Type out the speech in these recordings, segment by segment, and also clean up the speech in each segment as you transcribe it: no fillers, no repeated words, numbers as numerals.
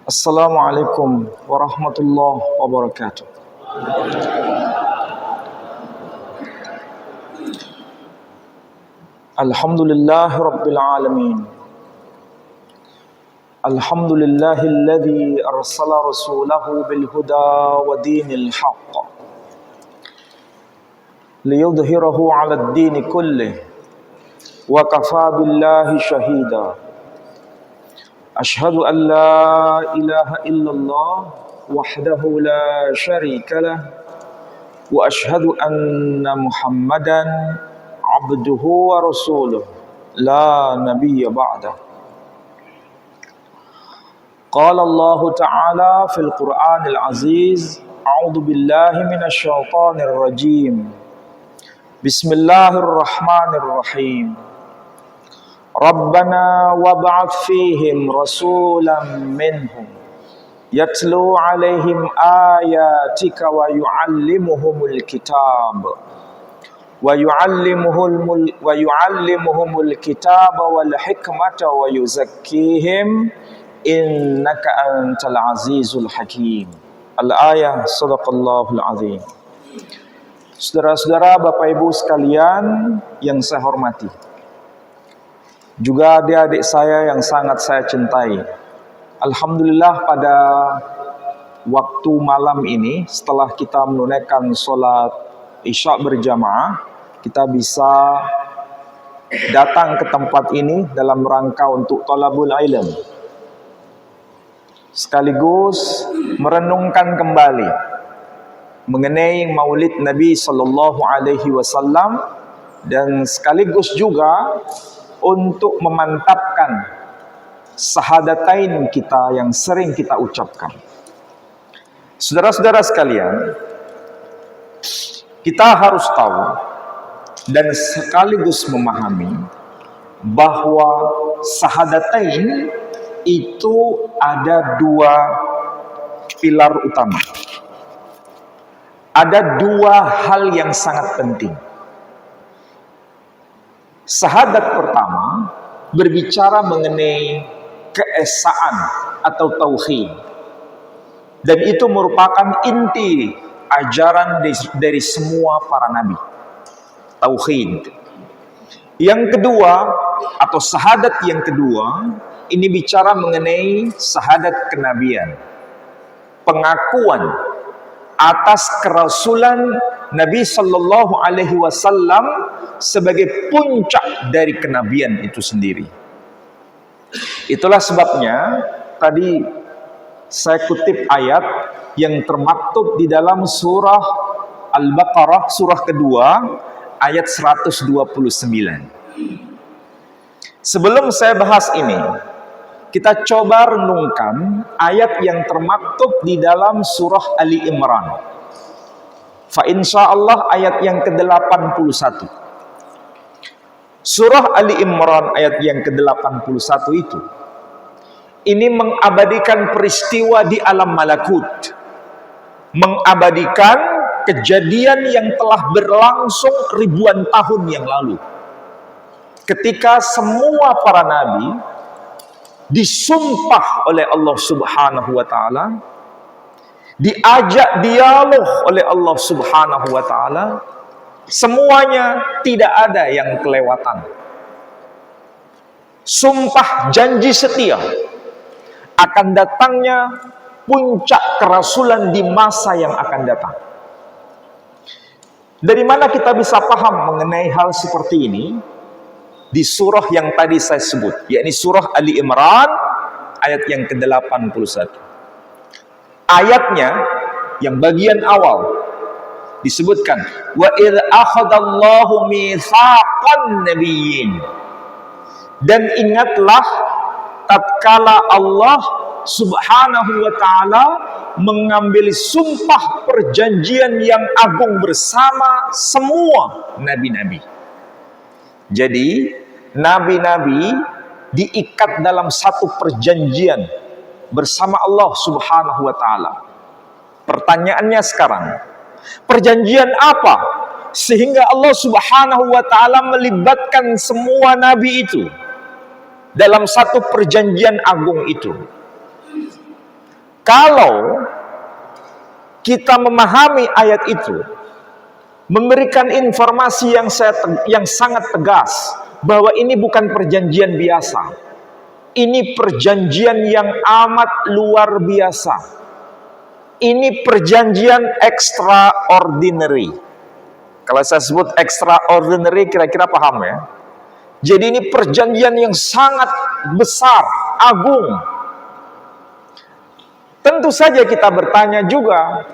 Assalamualaikum warahmatullahi wabarakatuh. Alhamdulillahi rabbil alamin. Alhamdulillahilladzi arsala rasulahu bil huda wa dinil haqq liyudhhirahu 'alad dini kullih wa kafaa billahi shahida. Ashhadu an la ilaha illallah wahdahu la syarika lah wa ashhadu anna Muhammadan abduhu wa rasuluh la nabiyya ba'dah. Qala Allah Ta'ala fil Qur'anil Aziz, a'udzu billahi minasy syaithanir rajim. Bismillahirrahmanirrahim. Rabbana wab'ats fihim rasulan minhum yatlu 'alaihim ayatika wa yu'allimuhumul kitab wa yu'allimuhumul kitaba wal hikmata wa yuzakkihim innaka antal azizul hakim. Al-ayah, sadaqallahul azim. Saudara-saudara, Bapak Ibu sekalian yang saya hormati, juga adik-adik saya yang sangat saya cintai, alhamdulillah pada waktu malam ini setelah kita menunaikan sholat isya berjamaah, kita bisa datang ke tempat ini dalam rangka untuk thalabul ilm, sekaligus merenungkan kembali mengenai maulid Nabi Sallallahu Alaihi Wasallam, dan sekaligus juga untuk memantapkan syahadatain kita yang sering kita ucapkan. Saudara-saudara sekalian, kita harus tahu dan sekaligus memahami bahwa syahadatain itu ada dua pilar utama. Ada dua hal yang sangat penting. Syahadat pertama berbicara mengenai keesaan atau tauhid, dan itu merupakan inti ajaran dari semua para nabi, tauhid. Yang kedua atau syahadat yang kedua ini bicara mengenai syahadat kenabian, pengakuan atas kerasulan Nabi Sallallahu Alaihi Wasallam sebagai puncak dari kenabian itu sendiri. Itulah sebabnya tadi saya kutip ayat yang termaktub di dalam surah Al-Baqarah, surah kedua, ayat 129. Sebelum saya bahas ini, kita coba renungkan ayat yang termaktub di dalam surah Ali Imran. Fa insyaallah ayat yang ke-81. Surah Ali Imran ayat yang ke-81 itu, ini mengabadikan peristiwa di alam malakut, mengabadikan kejadian yang telah berlangsung ribuan tahun yang lalu, ketika semua para nabi disumpah oleh Allah Subhanahu wa taala, diajak dialog oleh Allah Subhanahu wa taala, semuanya tidak ada yang kelewatan. Sumpah janji setia akan datangnya puncak kerasulan di masa yang akan datang. Dari mana kita bisa paham mengenai hal seperti ini? Di surah yang tadi saya sebut, yakni surah Ali Imran ayat yang ke-81. Ayatnya yang bagian awal disebutkan, wa idz akhadallahu mitsaqan nabiyyin, dan ingatlah tatkala Allah Subhanahu wa taala mengambil sumpah perjanjian yang agung bersama semua nabi-nabi. Jadi nabi-nabi diikat dalam satu perjanjian bersama Allah Subhanahu wa taala. Pertanyaannya sekarang, perjanjian apa sehingga Allah Subhanahu wa taala melibatkan semua nabi itu? dalam satu perjanjian agung itu. Kalau kita memahami ayat itu, memberikan informasi yang sangat tegas bahwa ini bukan perjanjian biasa. Ini perjanjian yang amat luar biasa. Ini perjanjian extraordinary. Kalau saya sebut extraordinary, kira-kira paham ya? Jadi ini perjanjian yang sangat besar, agung. Tentu saja kita bertanya juga,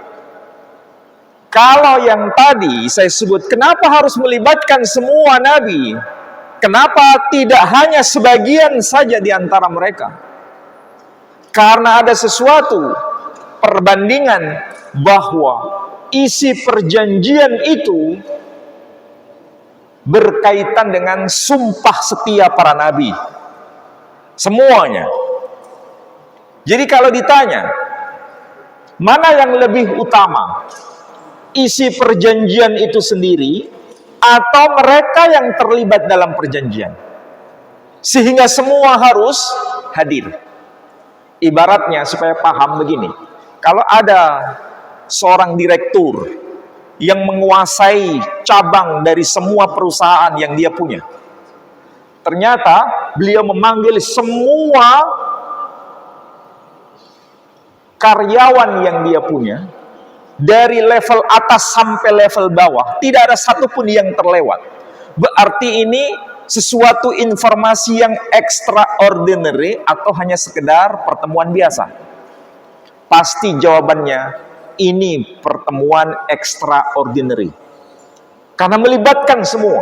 kalau yang tadi saya sebut, kenapa harus melibatkan semua nabi? Kenapa tidak hanya sebagian saja di antara mereka? Karena ada sesuatu perbandingan bahwa isi perjanjian itu berkaitan dengan sumpah setia para nabi. Semuanya. Jadi kalau ditanya, mana yang lebih utama? Isi perjanjian itu sendiri atau mereka yang terlibat dalam perjanjian? Sehingga semua harus hadir. Ibaratnya supaya paham begini. Kalau ada seorang direktur yang menguasai cabang dari semua perusahaan yang dia punya. Ternyata beliau memanggil semua karyawan yang dia punya, dari level atas sampai level bawah, tidak ada satupun yang terlewat. Berarti ini sesuatu informasi yang extraordinary atau hanya sekedar pertemuan biasa? Pasti jawabannya, ini pertemuan extraordinary. Karena melibatkan semua.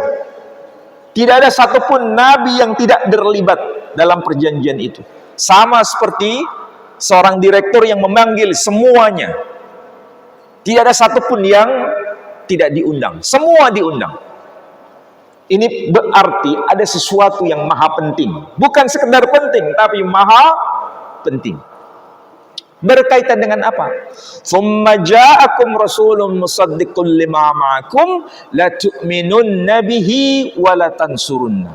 Tidak ada satupun nabi yang tidak terlibat dalam perjanjian itu. Sama seperti seorang direktur yang memanggil semuanya. Tidak ada satupun yang tidak diundang. Semua diundang. Ini berarti ada sesuatu yang maha penting. Bukan sekedar penting, tapi maha penting. Berkaitan dengan apa? Tsumma ja'akum rasulun musaddiqun lima ma'akum la tu'minunna bihi wa la tansurunna.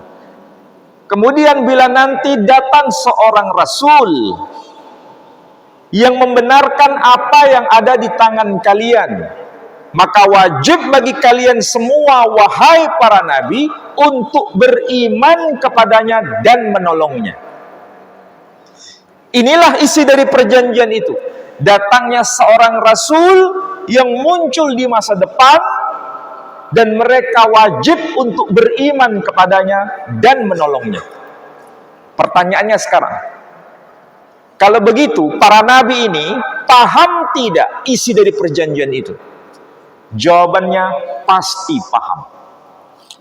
Kemudian bila nanti datang seorang rasul yang membenarkan apa yang ada di tangan kalian, maka wajib bagi kalian semua, wahai para nabi, untuk beriman kepadanya dan menolongnya. Inilah isi dari perjanjian itu. Datangnya seorang rasul yang muncul di masa depan, dan mereka wajib untuk beriman kepadanya dan menolongnya. Pertanyaannya sekarang, kalau begitu, para nabi ini paham tidak isi dari perjanjian itu? Jawabannya pasti paham.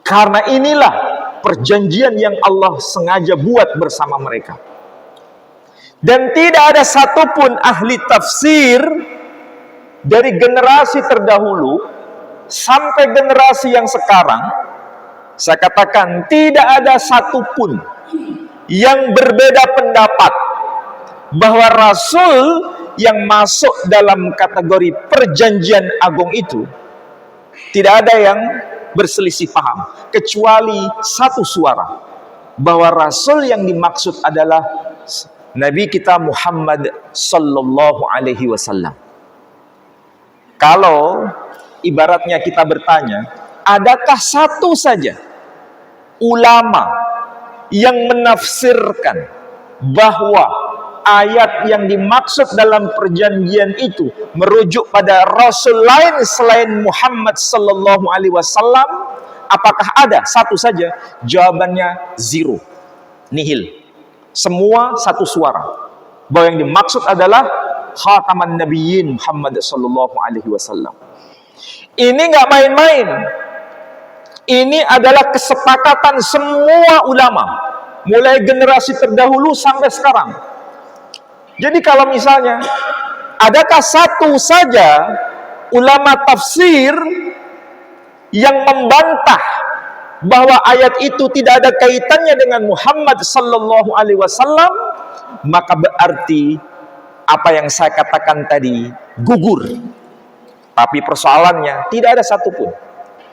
Karena inilah perjanjian yang Allah sengaja buat bersama mereka. Dan tidak ada satupun ahli tafsir dari generasi terdahulu sampai generasi yang sekarang, saya katakan tidak ada satupun yang berbeda pendapat bahwa rasul yang masuk dalam kategori perjanjian agung itu, tidak ada yang berselisih paham, kecuali satu suara, bahwa rasul yang dimaksud adalah Nabi kita Muhammad sallallahu alaihi wasallam. Kalau ibaratnya kita bertanya, adakah satu saja ulama yang menafsirkan bahwa ayat yang dimaksud dalam perjanjian itu merujuk pada rasul lain selain Muhammad sallallahu alaihi wasallam? Apakah ada satu saja? Jawabannya zero, nihil. Semua satu suara bahwa yang dimaksud adalah khataman nabiyyin Muhammad sallallahu alaihi wasallam. Ini nggak main-main. Ini adalah kesepakatan semua ulama, mulai generasi terdahulu sampai sekarang. Jadi kalau misalnya, adakah satu saja ulama tafsir yang membantah bahwa ayat itu tidak ada kaitannya dengan Muhammad sallallahu alaihi wasallam, maka berarti apa yang saya katakan tadi gugur. Tapi persoalannya tidak ada satupun.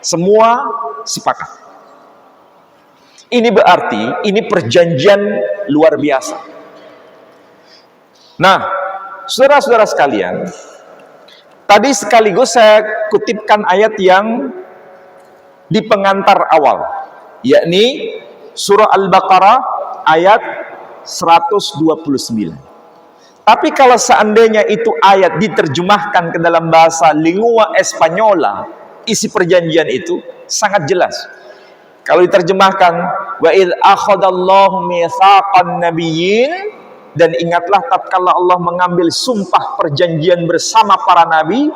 Semua sepakat. Ini berarti ini perjanjian luar biasa. Nah, saudara-saudara sekalian, tadi sekaligus saya kutipkan ayat yang di pengantar awal, yakni surah Al-Baqarah ayat 129. Tapi kalau seandainya itu ayat diterjemahkan ke dalam bahasa lingua Espanyola, isi perjanjian itu sangat jelas. Kalau diterjemahkan, wa id akhadallahu mitsaqan nabiyyin, dan ingatlah tatkala Allah mengambil sumpah perjanjian bersama para nabi,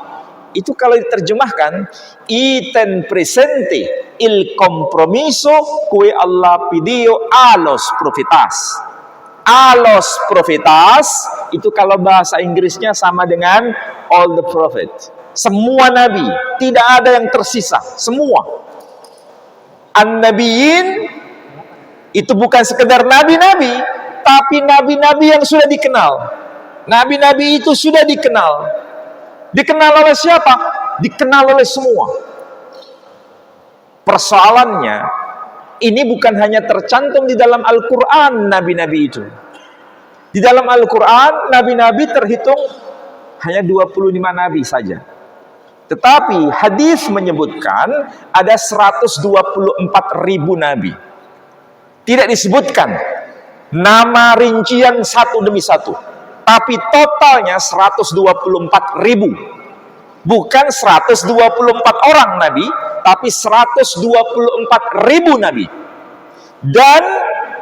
itu kalau diterjemahkan, iten presente il compromiso que Allah pidió a los profetas. A los profetas itu kalau bahasa Inggrisnya sama dengan all the prophet. Semua nabi, tidak ada yang tersisa, semua. An-Nabiyyin itu bukan sekedar nabi-nabi, tapi nabi-nabi yang sudah dikenal. Nabi-nabi itu sudah dikenal. Dikenal oleh siapa? Dikenal oleh semua. Persoalannya, ini bukan hanya tercantum di dalam Al-Quran nabi-nabi itu. Di dalam Al-Quran, nabi-nabi terhitung hanya 25 nabi saja. Tetapi hadis menyebutkan ada 124.000 nabi. Tidak disebutkan nama rincian satu demi satu, tapi totalnya 124.000. Bukan 124 orang nabi, tapi 124.000 nabi. Dan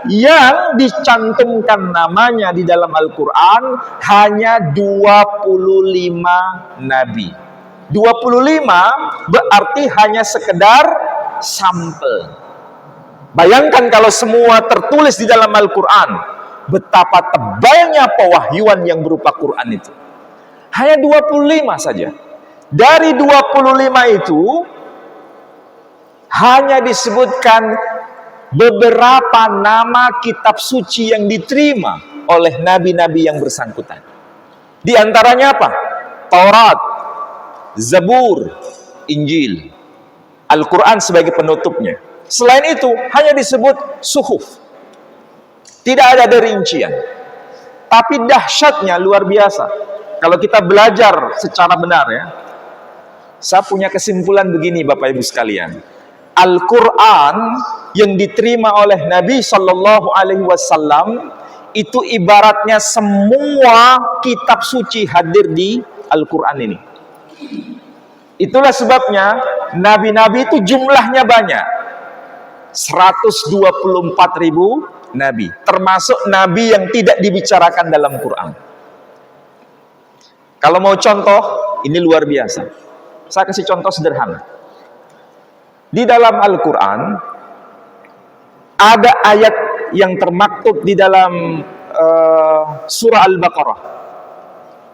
yang dicantumkan namanya di dalam Al-Quran hanya 25 nabi. 25 berarti hanya sekedar sampel. Bayangkan kalau semua tertulis di dalam Al-Quran, betapa tebalnya pewahyuan yang berupa Quran itu. Hanya 25 saja. Dari 25 itu hanya disebutkan beberapa nama kitab suci yang diterima oleh nabi-nabi yang bersangkutan. Di antaranya apa? Taurat, Zabur, Injil, Al-Quran sebagai penutupnya. Selain itu hanya disebut suhuf. Tidak ada rincian. Tapi dahsyatnya luar biasa. Kalau kita belajar secara benar ya, saya punya kesimpulan begini Bapak Ibu sekalian. Al-Quran yang diterima oleh Nabi Shallallahu Alaihi Wasallam itu ibaratnya semua kitab suci hadir di Al-Quran ini. Itulah sebabnya nabi-nabi itu jumlahnya banyak. 124.000 nabi, termasuk nabi yang tidak dibicarakan dalam Quran. Kalau mau contoh, ini luar biasa. Saya kasih contoh sederhana. Di dalam Al-Quran ada ayat yang termaktub di dalam surah Al-Baqarah.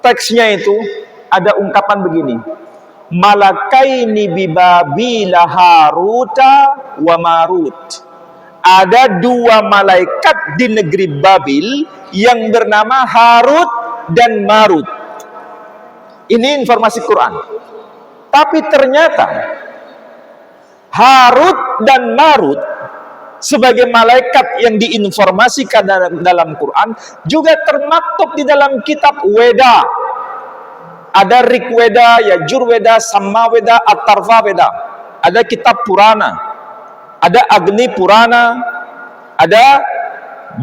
Teksnya itu ada ungkapan begini, malakaini bibabila haruta wa marut. Ada dua malaikat di negeri Babil yang bernama Harut dan Marut. Ini informasi Quran. Tapi ternyata Harut dan Marut sebagai malaikat yang diinformasikan dalam Quran juga termaktub di dalam kitab Weda. Ada Rik Weda, Yajur Weda, Sama Weda, Attarva Weda. Ada kitab Purana, ada Agni Purana, ada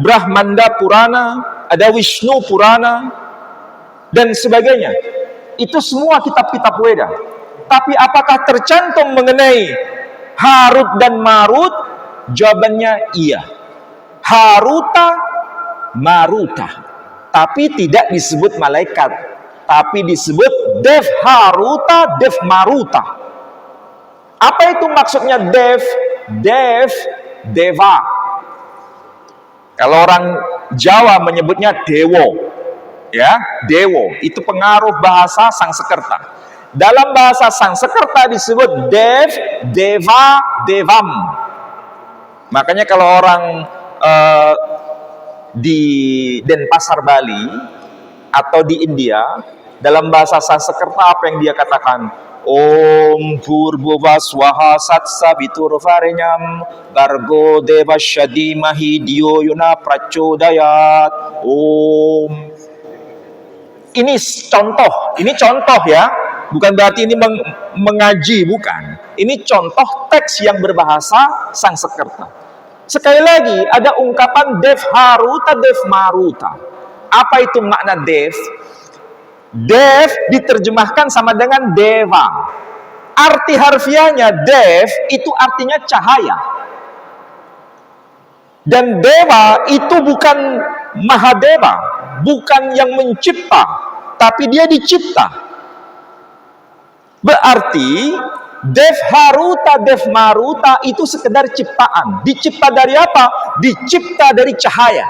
Brahmanda Purana, ada Wisnu Purana, dan sebagainya. Itu semua kitab-kitab Weda. Tapi apakah tercantum mengenai Harut dan Marut? Jawabannya iya. Haruta, Maruta. Tapi tidak disebut malaikat, tapi disebut Dev Haruta, Dev Maruta. Apa itu maksudnya Dev? Dev, Deva. Kalau orang Jawa menyebutnya Dewo. Ya, Dewo. Itu pengaruh bahasa Sangsekerta. Dalam bahasa Sangsekerta disebut Dev, Deva, Devam. Makanya kalau orang di Denpasar, Bali, atau di India, dalam bahasa Sangsekerta apa yang dia katakan? Om Purvaswaha Satsavitur Varenyam Bargo Devasyadimahi Dio Yuna Prachodayat. Om. Ini contoh ya. Bukan berarti ini mengaji, bukan. Ini contoh teks yang berbahasa Sanskerta. Sekali lagi, ada ungkapan Dev Haruta, Dev Maruta. Apa itu makna Dev? Dev diterjemahkan sama dengan Deva. Arti harfiahnya Dev itu artinya cahaya. Dan Dewa itu bukan Mahadeva, bukan yang mencipta, tapi dia dicipta. Berarti Dev Haruta, Dev Maruta itu sekedar ciptaan. Dicipta dari apa? Dicipta dari cahaya.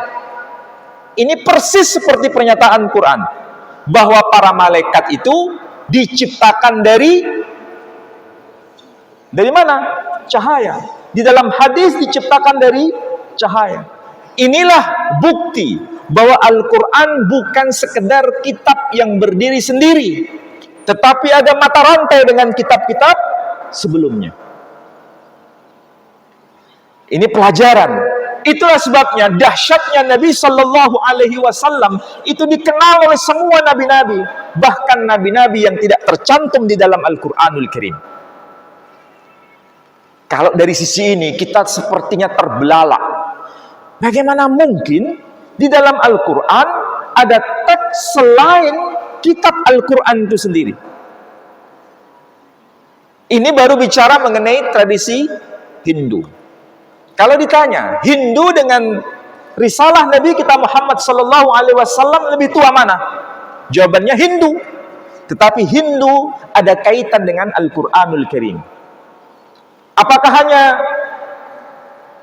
Ini persis seperti pernyataan Quran, bahwa para malaikat itu diciptakan dari mana? Cahaya. Di dalam hadis diciptakan dari cahaya. Inilah bukti bahwa Al-Quran bukan sekedar kitab yang berdiri sendiri, tetapi ada mata rantai dengan kitab-kitab sebelumnya. Ini pelajaran. Itulah sebabnya dahsyatnya Nabi Shallallahu Alaihi Wasallam itu dikenal oleh semua nabi-nabi, bahkan nabi-nabi yang tidak tercantum di dalam Al-Quranul Karim. Kalau dari sisi ini kita sepertinya terbelalak. Bagaimana mungkin di dalam Al-Quran ada teks selain kitab Al-Quran itu sendiri? Ini baru bicara mengenai tradisi Hindu. Kalau ditanya, Hindu dengan risalah Nabi kita Muhammad Sallallahu Alaihi Wasallam lebih tua mana? Jawabannya Hindu. Tetapi Hindu ada kaitan dengan Al-Quranul Karim. Apakah hanya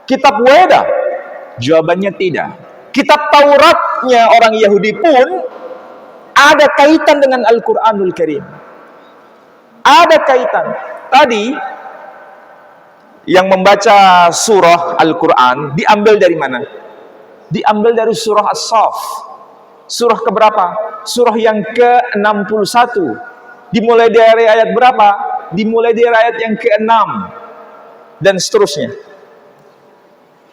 kitab Weda? Jawabannya tidak. Kitab Tauratnya orang Yahudi pun ada kaitan dengan Al-Quranul Karim. Ada kaitan. Tadi yang membaca surah Al-Quran diambil dari mana? Diambil dari surah As-Saff. Surah keberapa? Surah yang ke-61. Dimulai dari ayat berapa? Dimulai dari ayat yang ke-6. Dan seterusnya.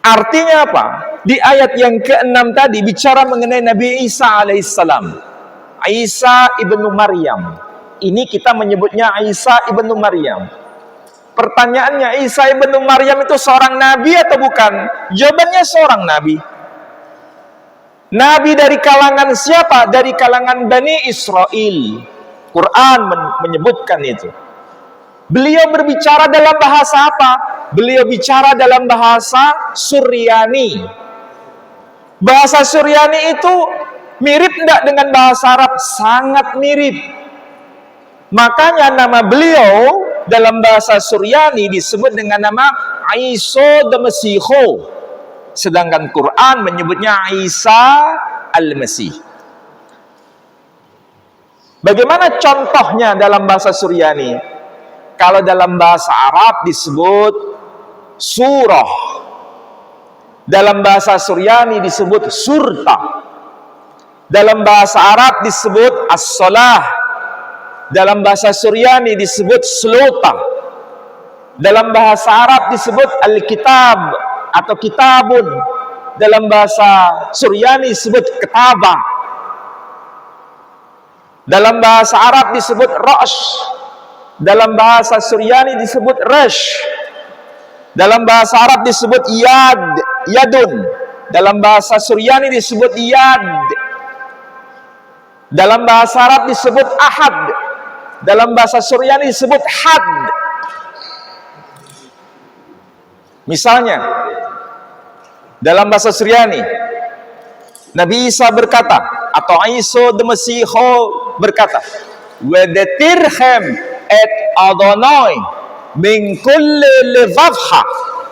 Artinya apa? Di ayat yang ke-6 tadi bicara mengenai Nabi Isa alaihissalam. Isa ibnu Maryam. Ini kita menyebutnya Isa ibnu Maryam. Pertanyaannya, Isa ibnu Maryam itu seorang nabi atau bukan? Jawabannya seorang nabi. Nabi dari kalangan siapa? Dari kalangan Bani Israel. Quran menyebutkan itu. Beliau berbicara dalam bahasa apa? Beliau bicara dalam bahasa Suryani. Bahasa Suryani itu mirip enggak dengan bahasa Arab? Sangat mirip. Makanya nama beliau dalam bahasa Suryani disebut dengan nama Isa Masiho. Sedangkan Quran menyebutnya Isa Al-Masih. Bagaimana contohnya dalam bahasa Suryani? Kalau dalam bahasa Arab disebut surah. Dalam bahasa Suryani disebut surta. Dalam bahasa Arab disebut as-salah. Dalam bahasa Suryani disebut slota. Dalam bahasa Arab disebut al-kitab atau kitabun. Dalam bahasa Suryani disebut ketabah. Dalam bahasa Arab disebut rash. Dalam bahasa Suryani disebut rash. Dalam bahasa Arab disebut yadun. Dalam bahasa Suryani disebut yad. Dalam bahasa Arab disebut ahad. Dalam bahasa Suryani disebut had. Misalnya, dalam bahasa Suryani, Nabi Isa berkata, atau Isa Masiho berkata, "Wedetirhem et Adonai min kulli levavha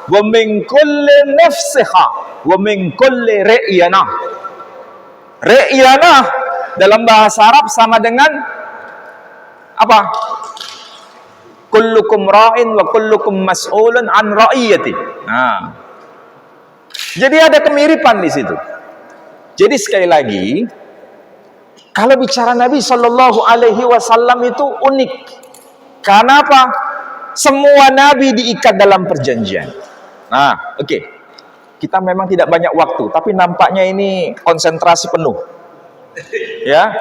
wa min kulli nafsiha wa min kulli re'yanah." Re'yanah dalam bahasa Arab sama dengan apa? Kullukum ra'in wa kullukum mas'ulun an ra'iyati. Nah. Jadi ada kemiripan di situ. Jadi sekali lagi, kalau bicara Nabi Shallallahu Alaihi Wasallam itu unik. Karena apa? Semua nabi diikat dalam perjanjian. Nah, oke. Kita memang tidak banyak waktu, tapi nampaknya ini konsentrasi penuh. Ya.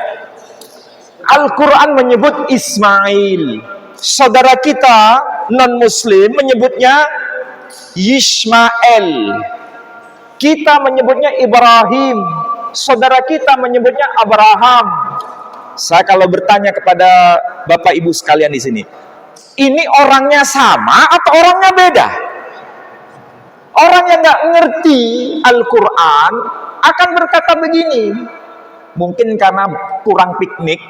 Al-Quran menyebut Ismail. Saudara kita non-muslim menyebutnya Yishmael. Kita menyebutnya Ibrahim. Saudara kita menyebutnya Abraham. Saya kalau bertanya kepada Bapak Ibu sekalian di sini, ini orangnya sama atau orangnya beda? Orang yang nggak ngerti Al-Quran akan berkata begini. Mungkin karena kurang piknik,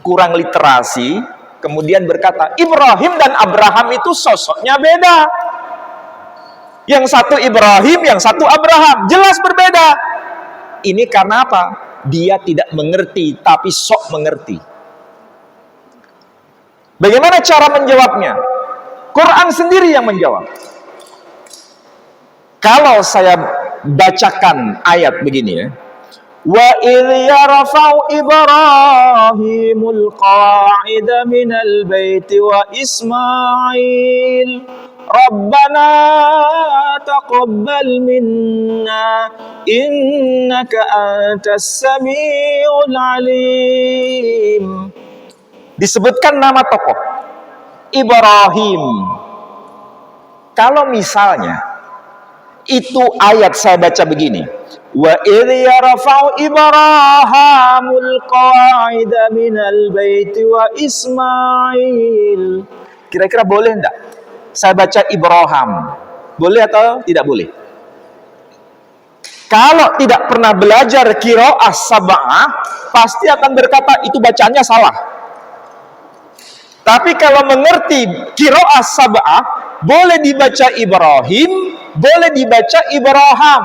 kurang literasi, kemudian berkata, Ibrahim dan Abraham itu sosoknya beda. Yang satu Ibrahim, yang satu Abraham. Jelas berbeda. Ini karena apa? Dia tidak mengerti, tapi sok mengerti. Bagaimana cara menjawabnya? Quran sendiri yang menjawab. Kalau saya bacakan ayat begini ya. Wa idh yarfa'u Ibrahimul qa'ida minal baiti wa Ismail Rabbana taqabbal minna innaka antas samiul alim. Disebutkan nama tokoh Ibrahim. Kalau misalnya itu ayat saya baca begini, wa idh yarfa'u Ibrahimul qa'ida minal baiti wa Ismail. Kira-kira boleh enggak saya baca Ibrahim? Boleh atau tidak boleh? Kalau tidak pernah belajar qiraah sab'ah, pasti akan berkata itu bacaannya salah. Tapi kalau mengerti qiraah sab'ah, boleh dibaca Ibrahim, boleh dibaca Ibrahim.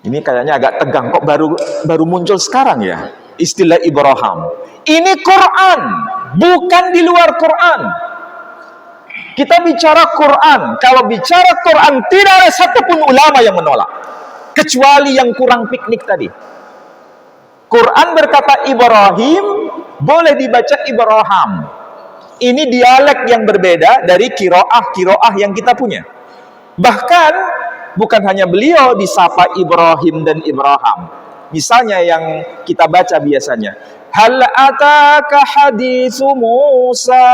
Ini kayaknya agak tegang, kok baru muncul sekarang ya istilah Ibrahim. Ini Quran, bukan di luar Quran. Kita bicara Quran. Kalau bicara Quran, tidak ada satupun ulama yang menolak, kecuali yang kurang piknik tadi. Quran berkata Ibrahim, boleh dibaca Ibrahim. Ini dialek yang berbeda dari qiraah yang kita punya. Bahkan bukan hanya beliau disapa Ibrahim dan Ibrahim. Misalnya yang kita baca biasanya, hal ataka haditsu Musa.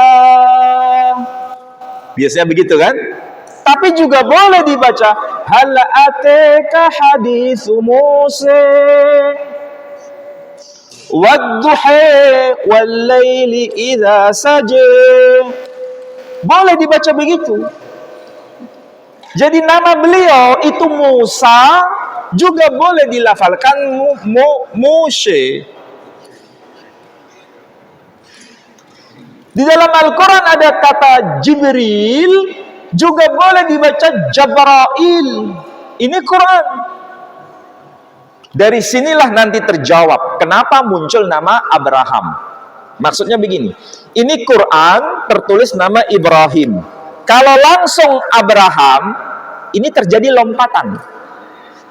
Biasanya begitu kan? Tapi juga boleh dibaca hal ataka haditsu Musa. Wadduha wal-laili idza saja. Boleh dibaca begitu. Jadi nama beliau itu Musa, juga boleh dilafalkan Moshe. Di dalam Al-Quran ada kata Jibril, juga boleh dibaca Jabrail. Ini Quran. Dari sinilah nanti terjawab kenapa muncul nama Abraham. Maksudnya begini, ini Quran tertulis nama Ibrahim. Kalau langsung Abraham, ini terjadi lompatan.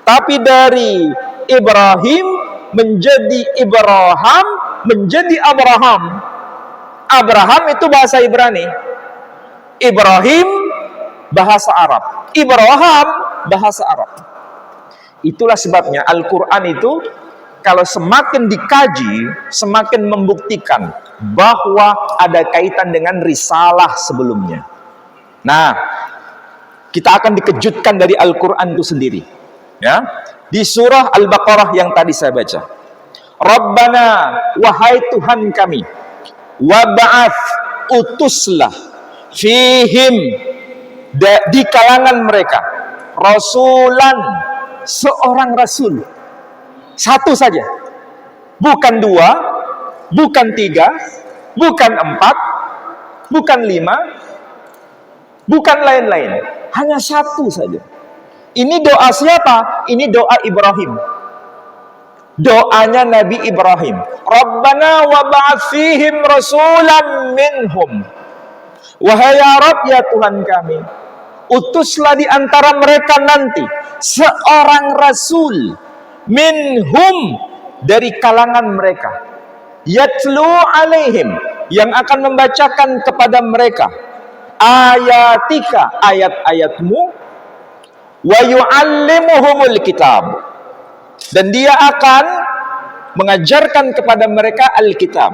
Tapi dari Ibrahim menjadi Ibrahim, menjadi Abraham. Abraham itu bahasa Ibrani. Ibrahim bahasa Arab. Ibrahim bahasa Arab. Itulah sebabnya Al-Quran itu kalau semakin dikaji, semakin membuktikan bahwa ada kaitan dengan risalah sebelumnya. Nah, kita akan dikejutkan dari Al-Quran itu sendiri. Ya, di surah Al-Baqarah yang tadi saya baca. Rabbana, wahai Tuhan kami, wab'ath, utuslah, fihim, di kalangan mereka, rasulan, seorang rasul, satu saja, bukan dua, bukan tiga, bukan empat, bukan lima, bukan lain-lain, hanya satu saja. Ini doa siapa? Ini doa Ibrahim, doanya Nabi Ibrahim. Rabbana wab'ath fihim rasulan minhum. Wahai ya Rabb, ya Tuhan kami, utuslah di antara mereka nanti seorang rasul, minhum, dari kalangan mereka, yatlu alaihim, yang akan membacakan kepada mereka ayatika, ayat-ayatmu, wa yu'allimuhumul kitab, dan dia akan mengajarkan kepada mereka Alkitab,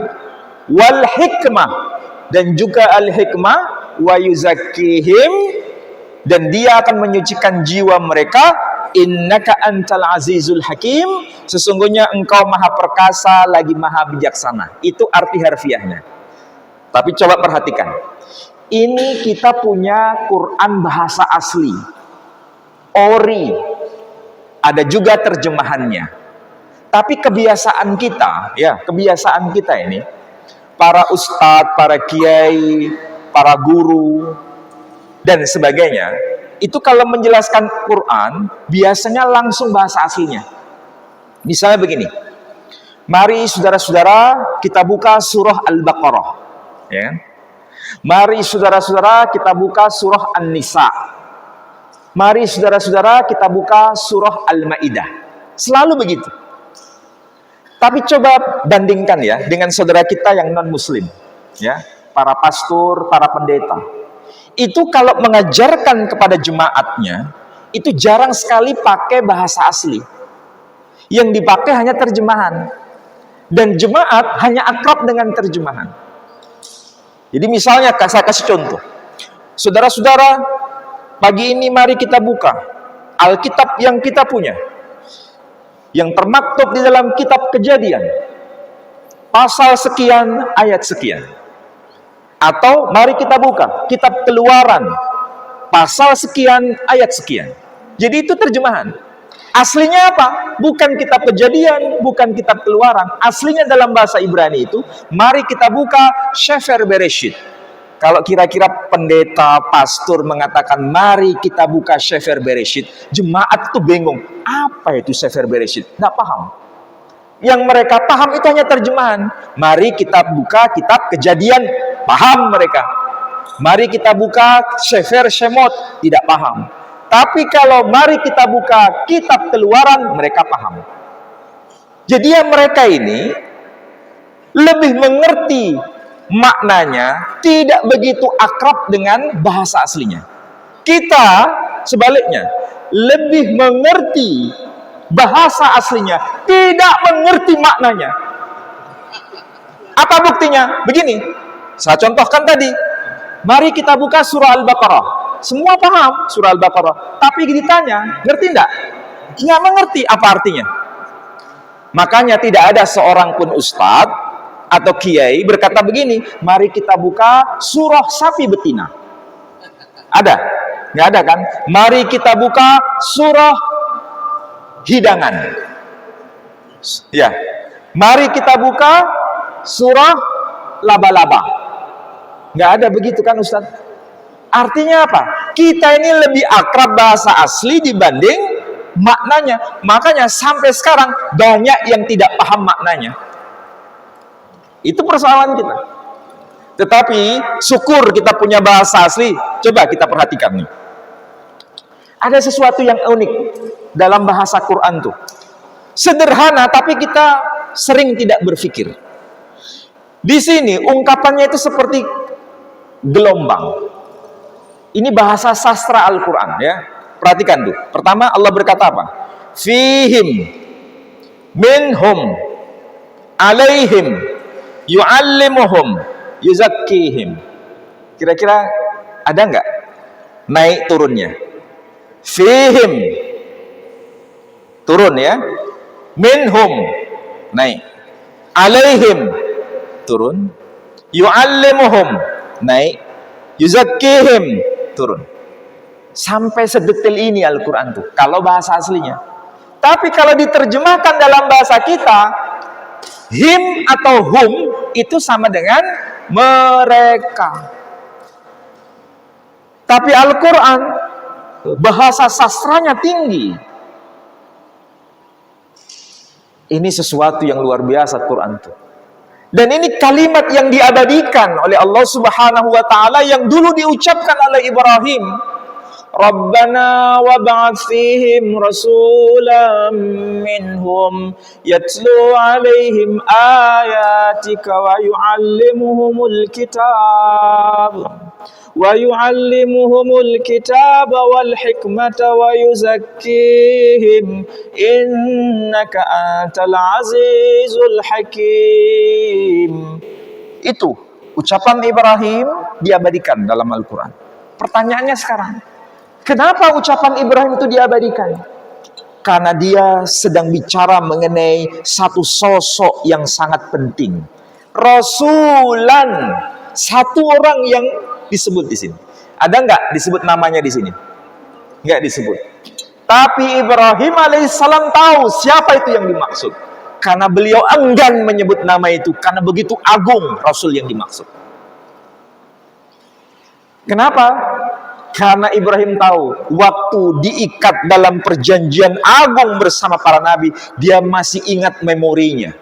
wal hikmah, dan juga al-hikmah, wa yuzakkihim, dan dia akan menyucikan jiwa mereka, innaka antal azizul hakim, sesungguhnya engkau maha perkasa lagi maha bijaksana. Itu arti harfiahnya. Tapi coba perhatikan, ini kita punya Quran bahasa asli, ori, ada juga terjemahannya. Tapi kebiasaan kita, ya, kebiasaan kita ini, para ustadz, para kiai, para guru, dan sebagainya, itu kalau menjelaskan Quran, biasanya langsung bahasa aslinya. Misalnya begini, mari saudara-saudara kita buka surah Al-Baqarah. Ya. Mari saudara-saudara kita buka surah An-Nisa. Mari saudara-saudara kita buka surah Al-Ma'idah. Selalu begitu. Tapi coba bandingkan ya dengan saudara kita yang non-muslim, ya, para pastor, para pendeta. Itu kalau mengajarkan kepada jemaatnya, itu jarang sekali pakai bahasa asli. Yang dipakai hanya terjemahan. Dan jemaat hanya akrab dengan terjemahan. Jadi misalnya, saya kasih contoh. Saudara-saudara, pagi ini mari kita buka Alkitab yang kita punya, yang termaktub di dalam kitab Kejadian, pasal sekian, ayat sekian. Atau mari kita buka kitab Keluaran, pasal sekian, ayat sekian. Jadi itu terjemahan. Aslinya apa? Bukan kitab Kejadian, bukan kitab Keluaran. Aslinya dalam bahasa Ibrani itu, mari kita buka Sefer Bereshit. Kalau kira-kira pendeta, pastor mengatakan, mari kita buka Sefer Bereshit, jemaat itu bingung. Apa itu Sefer Bereshit? Nggak paham. Yang mereka paham itu hanya terjemahan. Mari kita buka kitab Kejadian, paham mereka. Mari kita buka Sefer Shemot, tidak paham. Tapi kalau mari kita buka kitab Keluaran, mereka paham. Jadi yang mereka ini lebih mengerti maknanya, tidak begitu akrab dengan bahasa aslinya. Kita sebaliknya, lebih mengerti bahasa aslinya, tidak mengerti maknanya. Apa buktinya? Begini, saya contohkan tadi. Mari kita buka surah Al-Baqarah. Semua paham surah Al-Baqarah. Tapi ditanya, ngerti enggak? Nggak mengerti apa artinya. Makanya tidak ada seorang pun ustadz atau kiai berkata begini, mari kita buka surah sapi betina. Ada? Nggak ada kan? Mari kita buka surah hidangan. Ya. Mari kita buka surah laba-laba. Nggak ada begitu kan Ustaz? Artinya apa? Kita ini lebih akrab bahasa asli dibanding maknanya. Makanya sampai sekarang banyak yang tidak paham maknanya. Itu persoalan kita. Tetapi syukur kita punya bahasa asli. Coba kita perhatikan nih. Ada sesuatu yang unik dalam bahasa Quran tuh. Sederhana tapi kita sering tidak berpikir. Di sini ungkapannya itu seperti gelombang. Ini bahasa sastra Al-Quran ya. Perhatikan tuh. Pertama Allah berkata apa? Fihim minhum alaihim yu'allimuhum yuzakkihim. Kira-kira ada nggak naik turunnya? Fihim turun ya. Minhum naik. Alaihim turun. Yu'allimuhum naik. Yuzakkihim turun. Sampai sedetail ini Al-Quran tuh kalau bahasa aslinya. Tapi kalau diterjemahkan dalam bahasa kita, him atau hum itu sama dengan mereka. Tapi Al-Quran bahasa sastranya tinggi. Ini sesuatu yang luar biasa Quran tuh. Dan ini kalimat yang diabadikan oleh Allah Subhanahu wa taala yang dulu diucapkan oleh Ibrahim. Rabbana wab'ats fihim rasulan minhum yatlu 'alaihim ayatika wa yu'allimuhumul kitab wal hikmata wa yuzakkihim innaka antal azizul hakim. Itu ucapan Ibrahim diabadikan dalam Al-Quran. Pertanyaannya sekarang, kenapa ucapan Ibrahim itu diabadikan? Karena dia sedang bicara mengenai satu sosok yang sangat penting. Rasulan, satu orang yang disebut di sini. Ada nggak disebut namanya di sini? Nggak disebut. Tapi Ibrahim alaihissalam tahu siapa itu yang dimaksud. Karena beliau enggan menyebut nama itu. Karena begitu agung Rasul yang dimaksud. Kenapa? Karena Ibrahim tahu waktu diikat dalam perjanjian agung bersama para nabi, dia masih ingat memorinya.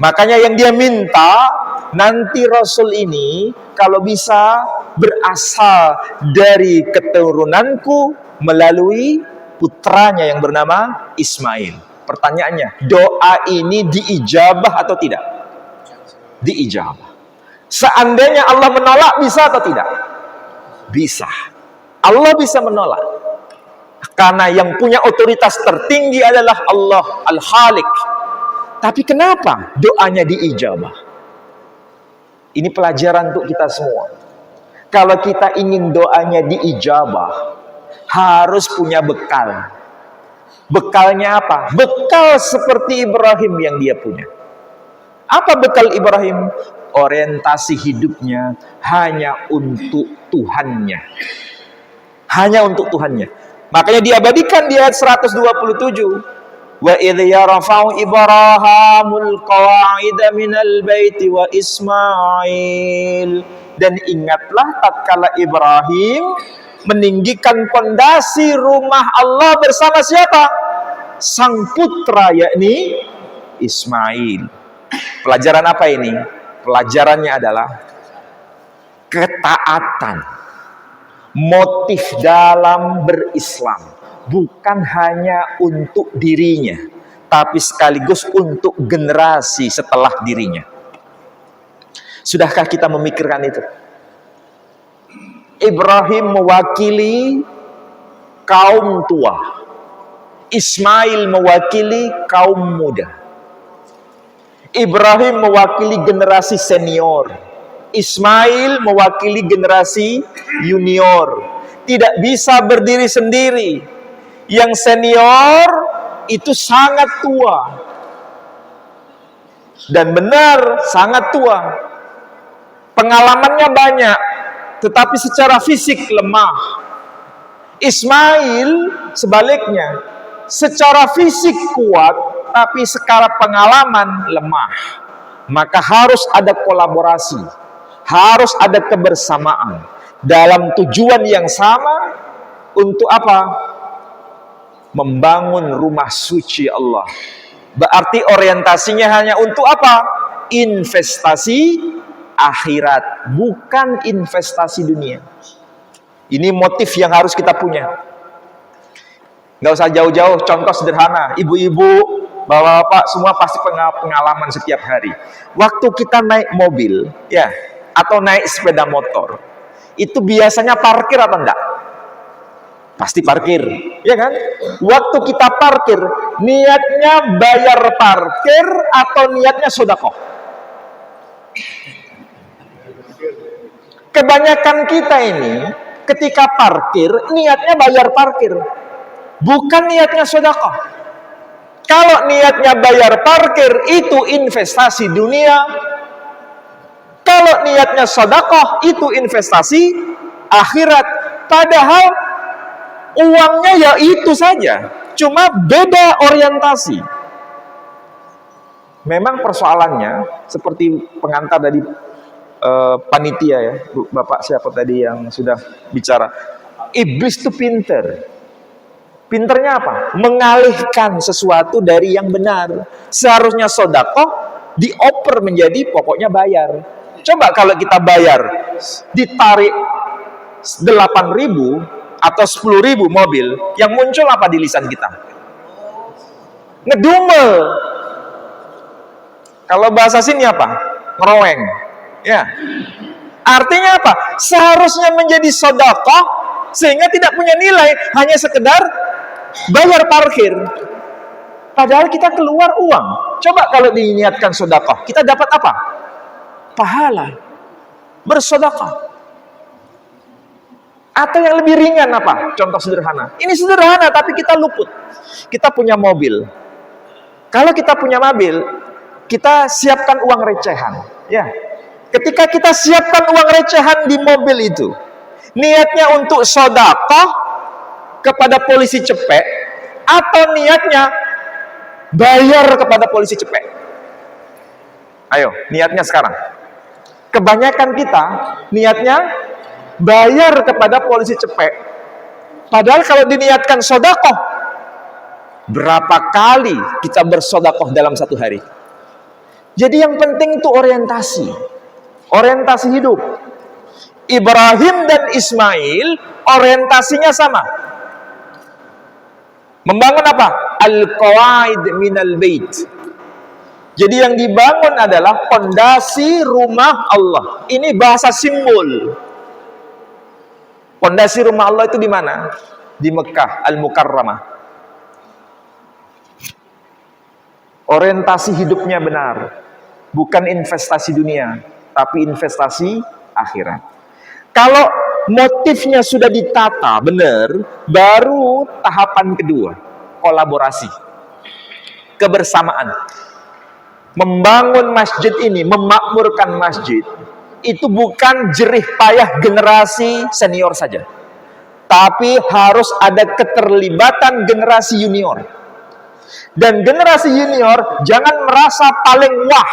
Makanya yang dia minta, nanti Rasul ini kalau bisa berasal dari keturunanku melalui putranya yang bernama Ismail. Pertanyaannya, doa ini diijabah atau tidak? Diijabah. Seandainya Allah menolak, bisa atau tidak? Bisa. Allah bisa menolak. Karena yang punya otoritas tertinggi adalah Allah Al-Khaliq. Tapi kenapa doanya diijabah? Ini pelajaran untuk kita semua. Kalau kita ingin doanya diijabah, harus punya bekal. Bekalnya apa? Bekal seperti Ibrahim yang dia punya. Apa bekal Ibrahim? Orientasi hidupnya hanya untuk Tuhannya. Hanya untuk Tuhannya. Makanya diabadikan di ayat 127. Wa idh yarfa'u Ibrahimul qawa'ida minal baiti wa Ismail. Dan ingatlah tatkala Ibrahim meninggikan pondasi rumah Allah bersama siapa? Sang putra, yakni Ismail. Pelajaran apa ini? Pelajarannya adalah ketaatan. Motif dalam berislam bukan hanya untuk dirinya, tapi sekaligus untuk generasi setelah dirinya. Sudahkah kita memikirkan itu? Ibrahim mewakili kaum tua, Ismail mewakili kaum muda. Ibrahim mewakili generasi senior, Ismail mewakili generasi junior. Tidak bisa berdiri sendiri. Yang senior itu sangat tua. Dan benar, sangat tua. Pengalamannya banyak, tetapi secara fisik lemah. Ismail sebaliknya, secara fisik kuat, tapi secara pengalaman lemah. Maka harus ada kolaborasi, harus ada kebersamaan dalam tujuan yang sama. Untuk apa? Membangun rumah suci Allah. Berarti orientasinya hanya untuk apa? Investasi akhirat, bukan investasi dunia. Ini motif yang harus kita punya. Nggak usah jauh-jauh, contoh sederhana. Ibu-ibu, bapak-bapak, semua pasti pengalaman setiap hari. Waktu kita naik mobil, ya, atau naik sepeda motor, itu biasanya parkir atau enggak? Pasti parkir, ya kan? Waktu kita parkir, niatnya bayar parkir atau niatnya sedekah? Kebanyakan kita ini, ketika parkir, niatnya bayar parkir, bukan niatnya sedekah. Kalau niatnya bayar parkir, itu investasi dunia. Kalau niatnya sedekah, itu investasi akhirat. Padahal uangnya ya itu saja, cuma beda orientasi. Memang persoalannya seperti pengantar dari panitia, ya, Bapak siapa tadi yang sudah bicara. Iblis itu pinter. Pinternya apa? Mengalihkan sesuatu dari yang benar. Seharusnya sedekah dioper menjadi pokoknya bayar. Coba kalau kita bayar, ditarik 8.000, atau 10.000 mobil, yang muncul apa di lisan kita? Ngedumel. Kalau bahasa sini apa? Ngeroweng. Ya. Artinya apa? Seharusnya menjadi sedekah sehingga tidak punya nilai, hanya sekedar bayar parkir. Padahal kita keluar uang. Coba kalau diniatkan sedekah, kita dapat apa? Pahala. Bersedekah. Atau yang lebih ringan apa? Contoh sederhana. Ini sederhana tapi kita luput. Kita punya mobil. Kalau kita punya mobil, kita siapkan uang recehan. Ya. Ketika kita siapkan uang recehan di mobil itu, niatnya untuk sedekah kepada polisi cepek, atau niatnya bayar kepada polisi cepek? Ayo, niatnya sekarang. Kebanyakan kita niatnya bayar kepada polisi cepek. Padahal kalau diniatkan sedekah, berapa kali kita bersedekah dalam satu hari? Jadi yang penting itu orientasi. Orientasi hidup. Ibrahim dan Ismail orientasinya sama. Membangun apa? Al-qawaid minal bait. Jadi yang dibangun adalah pondasi rumah Allah. Ini bahasa simbol. Pondasi rumah Allah itu di mana? Di Mekah Al-Mukarramah. Orientasi hidupnya benar. Bukan investasi dunia, tapi investasi akhirat. Kalau motifnya sudah ditata benar, baru tahapan kedua, kolaborasi, kebersamaan. Membangun masjid ini, memakmurkan masjid, itu bukan jerih payah generasi senior saja, tapi harus ada keterlibatan generasi junior. Dan generasi junior jangan merasa paling wah,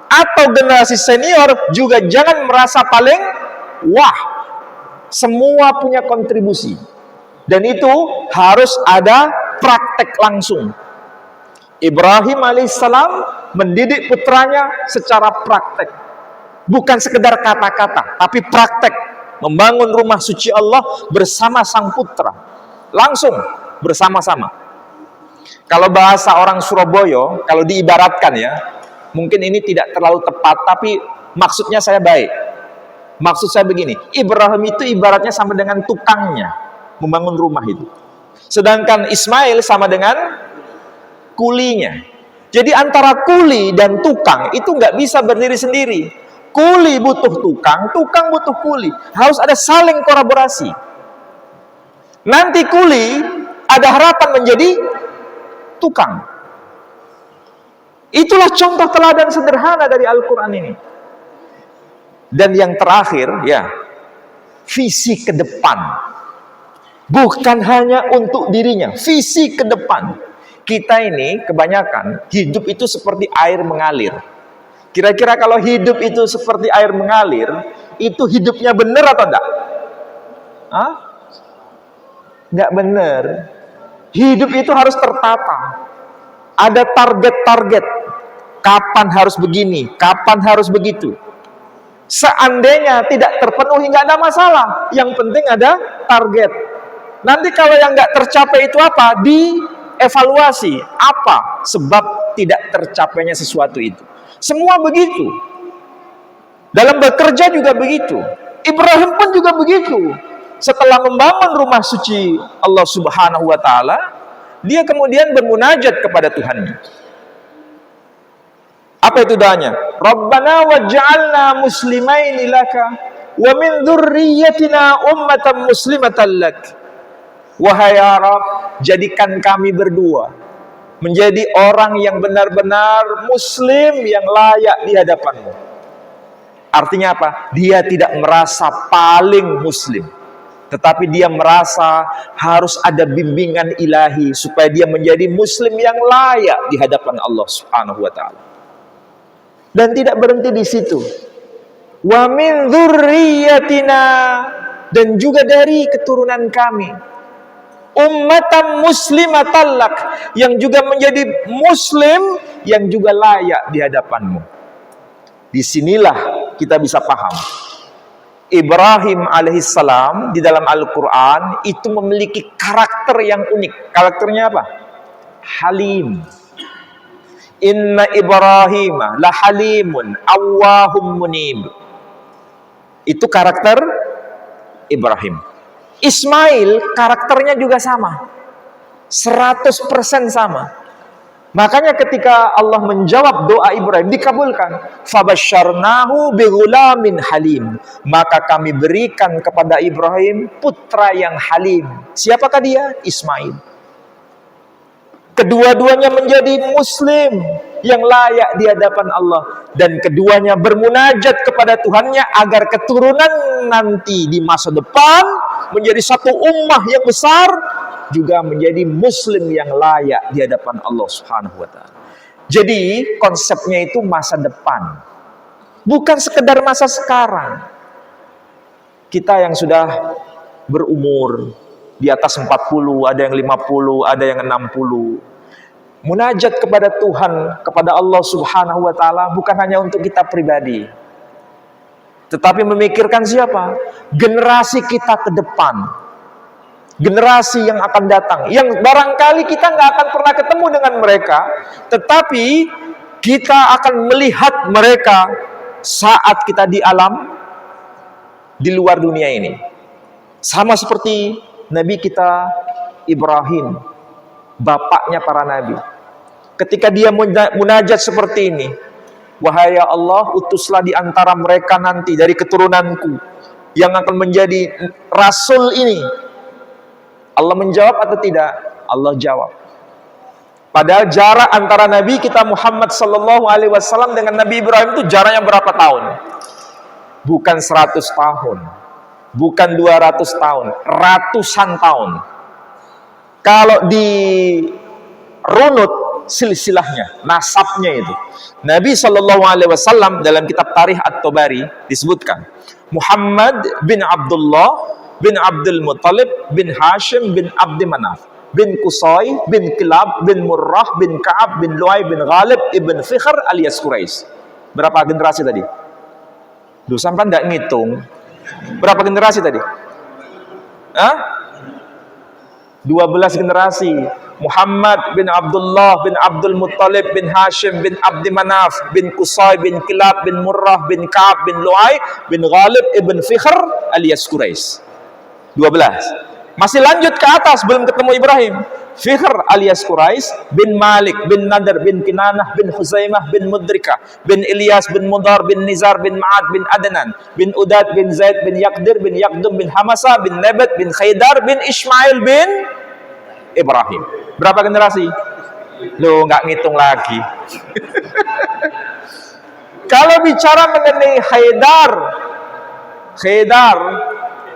atau generasi senior juga jangan merasa paling wah. Semua punya kontribusi, dan itu harus ada praktek langsung. Ibrahim alaihissalam mendidik putranya secara praktek, bukan sekedar kata-kata, tapi praktek. Membangun rumah suci Allah bersama sang putra, langsung bersama-sama. Kalau bahasa orang Surabaya, kalau diibaratkan ya, mungkin ini tidak terlalu tepat, tapi maksudnya saya baik. Maksud saya begini, Ibrahim itu ibaratnya sama dengan tukangnya membangun rumah itu. Sedangkan Ismail sama dengan kulinya. Jadi antara kuli dan tukang itu nggak bisa berdiri sendiri. Kuli butuh tukang, tukang butuh kuli. Harus ada saling kolaborasi. Nanti kuli ada harapan menjadi tukang. Itulah contoh teladan sederhana dari Al-Quran ini. Dan yang terakhir, ya, visi ke depan. Bukan hanya untuk dirinya, visi ke depan. Kita ini kebanyakan hidup itu seperti air mengalir. Kira-kira kalau hidup itu seperti air mengalir, itu hidupnya benar atau enggak? Hah? Enggak benar. Hidup itu harus tertata. Ada target-target. Kapan harus begini, kapan harus begitu. Seandainya tidak terpenuhi, nggak ada masalah. Yang penting ada target. Nanti kalau yang nggak tercapai itu apa? Dievaluasi. Apa sebab tidak tercapainya sesuatu itu? Semua begitu. Dalam bekerja juga begitu. Ibrahim pun juga begitu. Setelah membangun rumah suci Allah Subhanahu wa Ta'ala, dia kemudian bermunajat kepada Tuhannya. Apa itu doanya? Rabbana waj'alna muslimaini laka wa min dzurriyyatina ummatan muslimatan lak. Wahai ya Rabb, jadikan kami berdua menjadi orang yang benar-benar muslim yang layak di hadapan-Mu. Artinya apa? Dia tidak merasa paling muslim, tetapi dia merasa harus ada bimbingan ilahi supaya dia menjadi muslim yang layak di hadapan Allah Subhanahu wa Ta'ala. Dan tidak berhenti di situ. Wa min dzurriyyatina, dan juga dari keturunan kami, ummatan muslimatan lak, yang juga menjadi muslim yang juga layak di hadapan-Mu. Disinilah kita bisa paham Ibrahim alaihissalam di dalam Al-Quran itu memiliki karakter yang unik. Karakternya apa? Halim. Inna Ibrahim la halimun awwahum munib. Itu karakter Ibrahim. Ismail karakternya juga sama. 100% sama. Makanya ketika Allah menjawab doa Ibrahim, dikabulkan. Fabasyarnahu bighulamin halim. Maka kami berikan kepada Ibrahim putra yang halim. Siapakah dia? Ismail. Kedua-duanya menjadi muslim yang layak di hadapan Allah. Dan keduanya bermunajat kepada Tuhannya agar keturunan nanti di masa depan menjadi satu ummah yang besar, juga menjadi muslim yang layak di hadapan Allah Subhanahu wa taala. Jadi konsepnya itu masa depan. Bukan sekedar masa sekarang. Kita yang sudah berumur di atas 40, ada yang 50, ada yang 60. Munajat kepada Tuhan, kepada Allah Subhanahu wa taala bukan hanya untuk kita pribadi. Tetapi memikirkan siapa? Generasi kita ke depan. Generasi yang akan datang, yang barangkali kita nggak akan pernah ketemu dengan mereka, tetapi kita akan melihat mereka saat kita di alam, di luar dunia ini. Sama seperti Nabi kita Ibrahim, bapaknya para nabi. Ketika dia munajat seperti ini, wahai ya Allah, utuslah di antara mereka nanti dari keturunanku yang akan menjadi rasul ini. Allah menjawab atau tidak? Allah jawab. Padahal jarak antara Nabi kita Muhammad sallallahu alaihi wasallam dengan Nabi Ibrahim itu jaraknya berapa tahun? Bukan 100 tahun. Bukan 200 tahun, ratusan tahun. Kalau di runut silsilahnya, nasabnya itu. Nabi sallallahu alaihi wasallam dalam kitab Tarikh At-Tabari disebutkan, Muhammad bin Abdullah bin Abdul Muttalib bin Hashim bin Abdi Manaf bin Qusay bin Kilab bin Murrah bin Ka'ab bin Lu'ay bin Ghalib ibn Fikhr alias Quraisy. Berapa generasi tadi? Duh, sampai enggak ngitung. Berapa generasi tadi? Hah? 12 generasi. Muhammad bin Abdullah bin Abdul Muttalib bin Hashim bin Abdi Manaf bin Qusay bin Kilab bin Murrah bin Ka'ab bin Lu'ay bin Ghalib ibn Fikhr alias Quraisy. 12. Masih lanjut ke atas, belum ketemu Ibrahim. Fikhr alias Quraisy bin Malik bin Nadr bin Kinanah bin Huzaimah bin Mudrikah bin Ilyas bin Mudar bin Nizar bin Ma'ad bin Adnan bin Udad bin Zaid bin Yaqdir bin Yaqdum bin Hamasa bin Nabat bin Khaydar bin Ismail bin Ibrahim. Berapa generasi? Loh, nggak ngitung lagi. Kalau bicara mengenai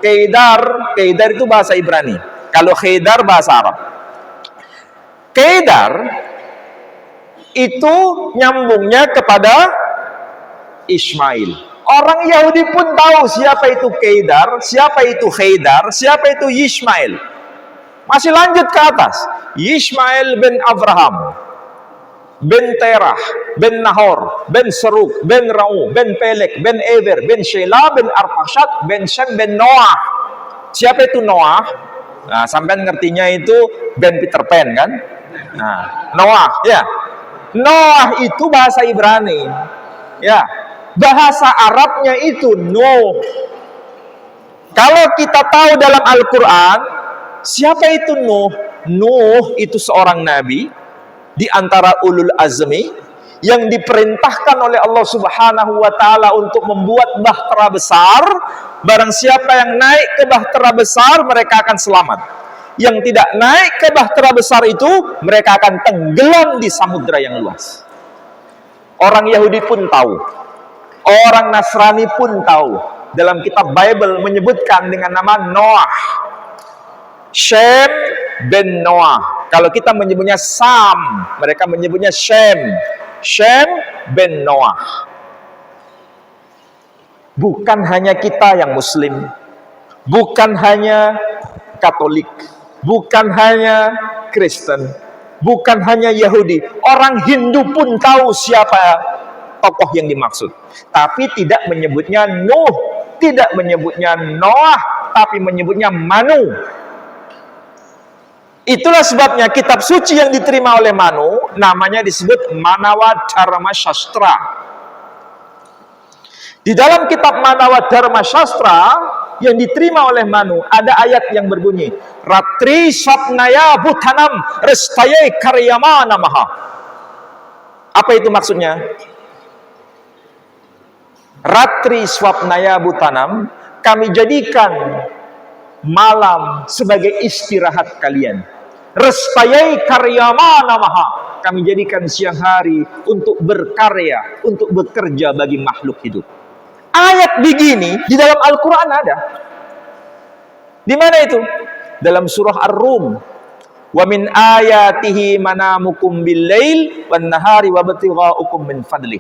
Kedar itu bahasa Ibrani. Kalau Kedar bahasa Arab. Kedar itu nyambungnya kepada Ismail. Orang Yahudi pun tahu siapa itu Kedar, siapa itu Kedar, siapa itu Ismail. Masih lanjut ke atas. Ismail bin Abraham, bin Terah, bin Nahor, bin Seruk, bin Ra'u, bin Pelek, bin Eber, bin Shelah, bin Arpakshad, bin Shem, bin Noah. Siapa itu Noah? Nah, sampai ngertinya itu Ben Peter Pan kan? Nah, Noah, ya. Noah itu bahasa Ibrani. Ya. Bahasa Arabnya itu Nuh. Kalau kita tahu dalam Al-Quran, siapa itu Nuh? Nuh itu seorang nabi di antara ulul azmi yang diperintahkan oleh Allah Subhanahu wa taala untuk membuat bahtera besar. Barang siapa yang naik ke bahtera besar, mereka akan selamat. Yang tidak naik ke bahtera besar itu, mereka akan tenggelam di samudra yang luas. Orang Yahudi pun tahu. Orang Nasrani pun tahu. Dalam kitab Bible menyebutkan dengan nama Noah. Shem bin Noah. Kalau kita menyebutnya Sam, mereka menyebutnya Shem. Shem bin Noah. Bukan hanya kita yang Muslim, bukan hanya Katolik, bukan hanya Kristen, bukan hanya Yahudi. Orang Hindu pun tahu siapa tokoh yang dimaksud, tapi tidak menyebutnya Nuh, tidak menyebutnya Noah, tapi menyebutnya Manu. Itulah sebabnya kitab suci yang diterima oleh Manu namanya disebut Manawa Dharma Sastra. Di dalam kitab Manawa Dharma Sastra yang diterima oleh Manu ada ayat yang berbunyi Ratri Swapnaya Bhutanam Restaye Karyama Namaha. Apa itu maksudnya? Ratri Swapnaya Bhutanam, kami jadikan malam sebagai istirahat kalian. Restayai karyama namaha, kami jadikan siang hari untuk berkarya, untuk bekerja bagi makhluk hidup. Ayat begini di dalam Al-Quran ada. Di mana itu? Dalam surah Ar-Rum. Wa min ayatihi manamukum bil-lail wan nahari wa batiga'ukum min fadlih.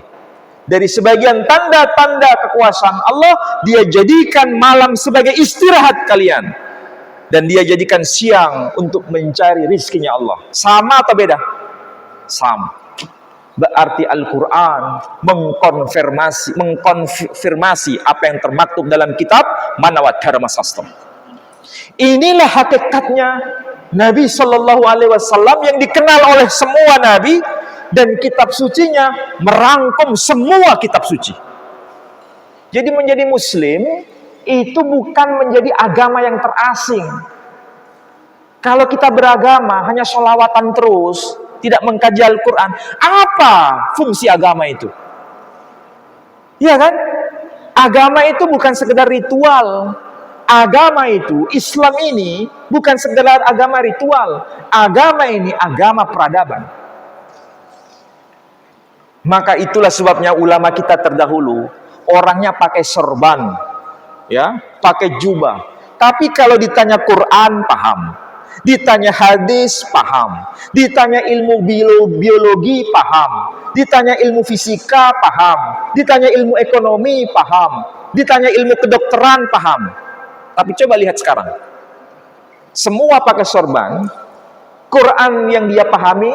Dari sebagian tanda-tanda kekuasaan Allah, dia jadikan malam sebagai istirahat kalian. Dan dia jadikan siang untuk mencari rizkinya Allah. Sama atau beda? Sama. Berarti Al-Quran mengkonfirmasi apa yang termaktub dalam kitab Manawa Dharma Sastra. Inilah hakikatnya Nabi Shallallahu Alaihi Wasallam yang dikenal oleh semua Nabi, dan kitab sucinya merangkum semua kitab suci. Jadi menjadi Muslim itu bukan menjadi agama yang terasing. Kalau kita beragama hanya sholawatan terus, tidak mengkaji Al-Quran, apa fungsi agama itu? Iya kan? Agama itu bukan sekedar ritual. Agama itu, Islam ini bukan sekedar agama ritual. Agama ini agama peradaban. Maka itulah sebabnya ulama kita terdahulu orangnya pakai sorban, ya, pakai jubah. Tapi kalau ditanya Quran paham, ditanya hadis paham, ditanya ilmu biologi paham, ditanya ilmu fisika paham, ditanya ilmu ekonomi paham, ditanya ilmu kedokteran paham. Tapi coba lihat sekarang, semua pakai sorban. Quran yang dia pahami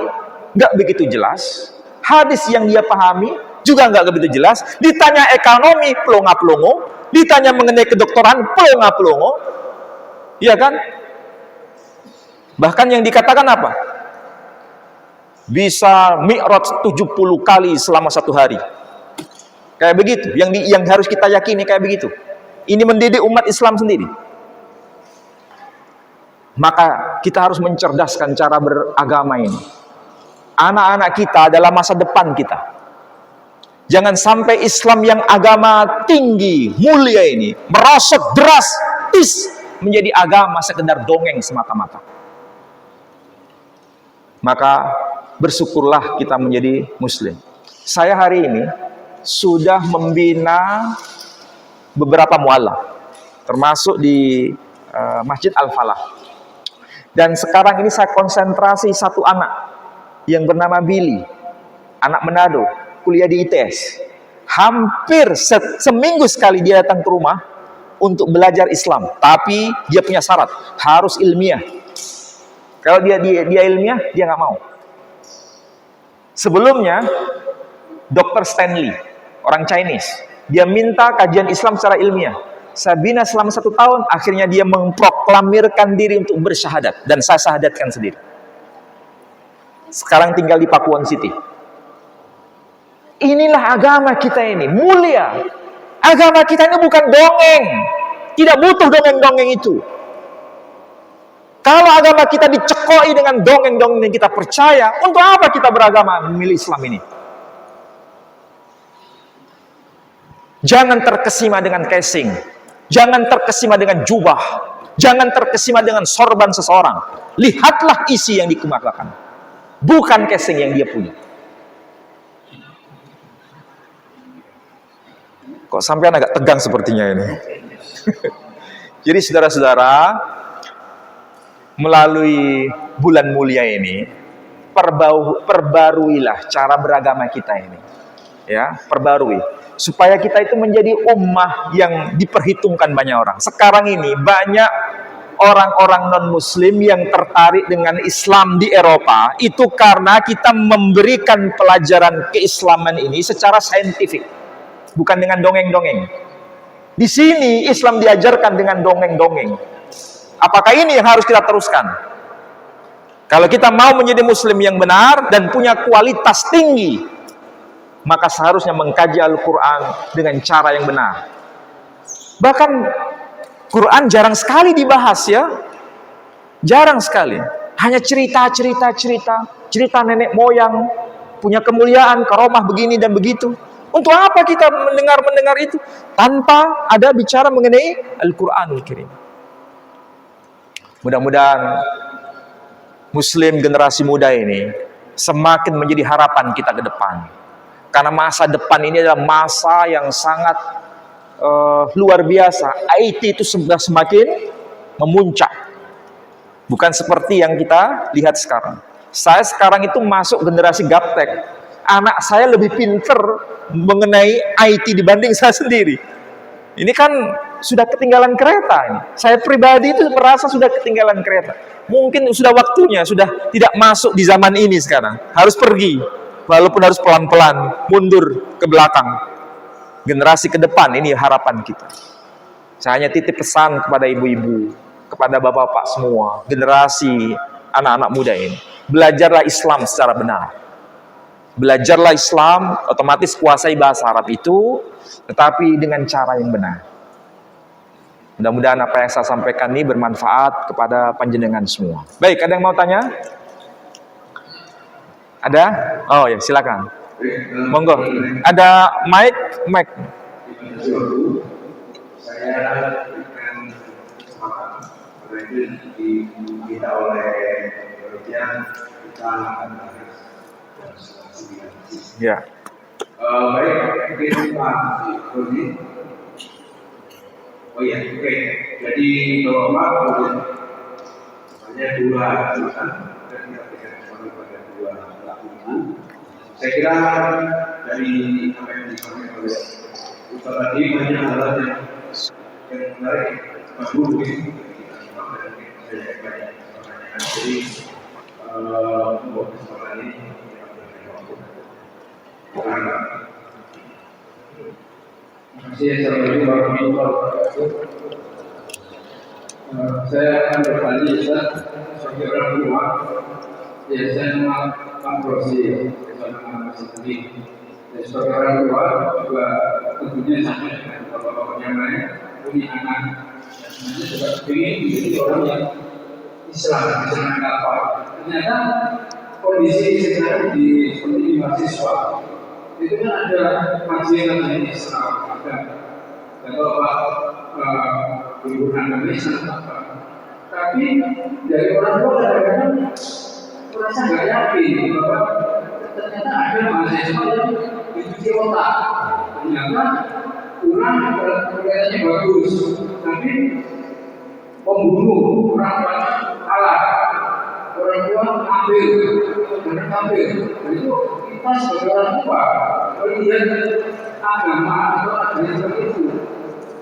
nggak begitu jelas, hadis yang dia pahami juga nggak begitu jelas. Ditanya ekonomi pelongo-pelongo, ditanya mengenai kedokteran pelongo-pelongo, iya kan? Bahkan yang dikatakan apa? Bisa mi'raj 70 kali selama satu hari. Kayak begitu. Yang harus kita yakini kayak begitu. Ini mendidik umat Islam sendiri. Maka kita harus mencerdaskan cara beragama ini. Anak-anak kita adalah masa depan kita. Jangan sampai Islam yang agama tinggi, mulia ini merosot drastis menjadi agama sekedar dongeng semata-mata. Maka bersyukurlah kita menjadi Muslim. Saya hari ini sudah membina beberapa mualaf, termasuk di Masjid Al-Falah. Dan sekarang ini saya konsentrasi satu anak yang bernama Billy, anak Manado, kuliah di ITS. Hampir seminggu sekali dia datang ke rumah untuk belajar Islam, tapi dia punya syarat, harus ilmiah. Kalau dia ilmiah, dia nggak mau. Sebelumnya, Dr. Stanley, orang Chinese, dia minta kajian Islam secara ilmiah. Saya bina selama 1 tahun, akhirnya dia memproklamirkan diri untuk bersyahadat. Dan saya syahadatkan sendiri. Sekarang tinggal di Pakuwon City. Inilah agama kita ini, mulia. Agama kita ini bukan dongeng. Tidak butuh dongeng-dongeng itu. Kalau agama kita dicekoi dengan dongeng-dongeng yang kita percaya, untuk apa kita beragama memilih Islam ini? Jangan terkesima dengan casing, jangan terkesima dengan jubah, jangan terkesima dengan sorban seseorang. Lihatlah isi yang dikemukakan, bukan casing yang dia punya. Kok sampean agak tegang sepertinya ini? Jadi saudara-saudara, melalui bulan mulia ini, perbaruilah cara beragama kita ini. Ya, perbarui. Supaya kita itu menjadi ummah yang diperhitungkan banyak orang. Sekarang ini banyak orang-orang non-muslim yang tertarik dengan Islam di Eropa, itu karena kita memberikan pelajaran keislaman ini secara saintifik, bukan dengan dongeng-dongeng. Di sini Islam diajarkan dengan dongeng-dongeng. Apakah ini yang harus kita teruskan? Kalau kita mau menjadi muslim yang benar dan punya kualitas tinggi, maka seharusnya mengkaji Al-Quran dengan cara yang benar. Bahkan Quran jarang sekali dibahas ya. Jarang sekali. Hanya cerita nenek moyang, punya kemuliaan, karomah begini dan begitu. Untuk apa kita mendengar itu? Tanpa ada bicara mengenai Al-Quranul Karim. Mudah-mudahan Muslim generasi muda ini semakin menjadi harapan kita ke depan. Karena masa depan ini adalah masa yang sangat luar biasa. IT itu sudah semakin memuncak. Bukan seperti yang kita lihat sekarang. Saya sekarang itu masuk generasi gaptek. Anak saya lebih pinter mengenai IT dibanding saya sendiri. Ini kan sudah ketinggalan kereta ini. Saya pribadi itu merasa sudah ketinggalan kereta. Mungkin sudah waktunya, sudah tidak masuk di zaman ini sekarang. Harus pergi, walaupun harus pelan-pelan, mundur ke belakang. Generasi ke depan ini harapan kita. Saya hanya titip pesan kepada ibu-ibu, kepada bapak-bapak semua, generasi anak-anak muda ini. Belajarlah Islam secara benar. Belajarlah Islam, otomatis kuasai bahasa Arab itu, tetapi dengan cara yang benar. Mudah-mudahan apa yang saya sampaikan ini bermanfaat kepada panjenengan semua. Baik, ada yang mau tanya? Ada? Oh ya, silakan. Monggo. Ada mic. Saya berikan kesempatan diminta oleh Kementerian kita akan bahas ya. Baik, mungkin Pak Doni. Oh ya, oke. Jadi Bapak boleh hanya 2 jurusan dan kita berikan kesempatan pada 2 pelaku. Saya kira dari apa yang disampaikan oleh Ustaz tadi banyak hal yang menarik, Mas Guru ini. Saya banyak pertanyaan. Jadi untuk kesempatan ini kita berikan waktu. Terima kasih. Assalamualaikum warahmatullahi wabarakatuh. Saya akan bertanya Ustaz sebagai orang tua. Ya, saya nama Pak Rosi, bersama Mas Tadi. Dan sebagai orang tua juga tentunya sama dengan bapak-bapak yang lain punya anak. Sebenarnya juga ingin menjadi orang yang Islam, bisa apa. Ternyata kondisi sekarang seperti di mahasiswa itu kan ada kajian yang Islam, ada beberapa hubungan dengan Islam, tapi dari orang tua kadang-kadang merasa nggak yakin bahwa ternyata ada mahasiswa yang dicuci otak, ternyata kurang kelihatannya bagus, tapi membunuh orang banyak kalah. Orang tua ambil, karena ambil. Dan itu kita sebagai orang tua melihat agama atau agama seperti itu.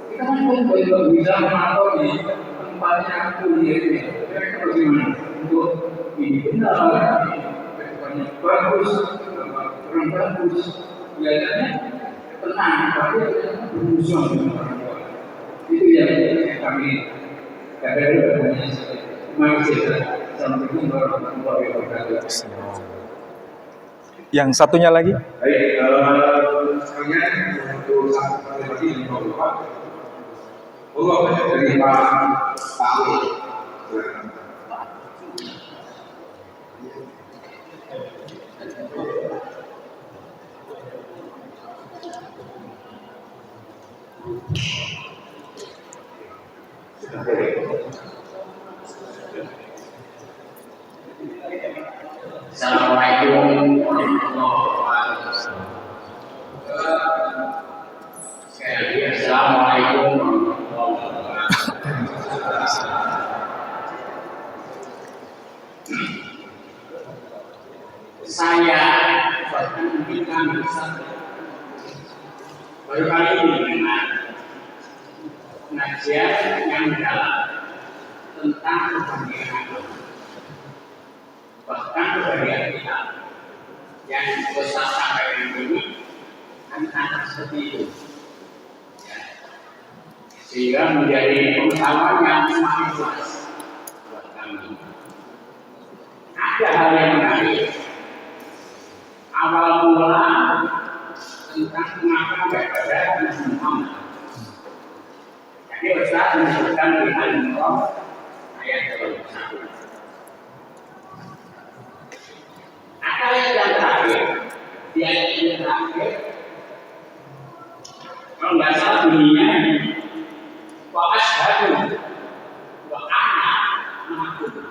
Kita kan juga bisa memantau di tempatnya kuliah ini. Kira-kira bagaimana untuk ini benar, banyak bagus, orang bagus. Kelihatannya tenang, tapi berusaha dengan orang tua. Itu yang kami kadang-kadang terima kasih. Assalamualaikum warahmatullahi wabarakatuh. Yang satunya lagi? Baik, sekalian untuk satu lagi di bawah. Dari Pak Tawi. Assalamualaikum warahmatullahi wabarakatuh. Sekali lagi, Assalamualaikum warahmatullahi wabarakatuh. Saya bahkan mungkin kami baru kali ini mendengar pengajian yang mendalam tentang kebahagiaan agama. Bahkan kebahagiaan kita yang Ustaz sampaikan ini anak-anak seperti itu. Ya. sehingga menjadi pengetahuan yang semakin luas buat kami. Ada hal yang menarik. Awal mula tentang pengakuan daripada Nabi Muhammad. Jadi Ustaz menyebutkan di Al-Imran ayat 21. Ada ayat yang terakhir, di ayat yang terakhir, kalau nggak salah bunyinya, wa asyhadu wa ana ma'akum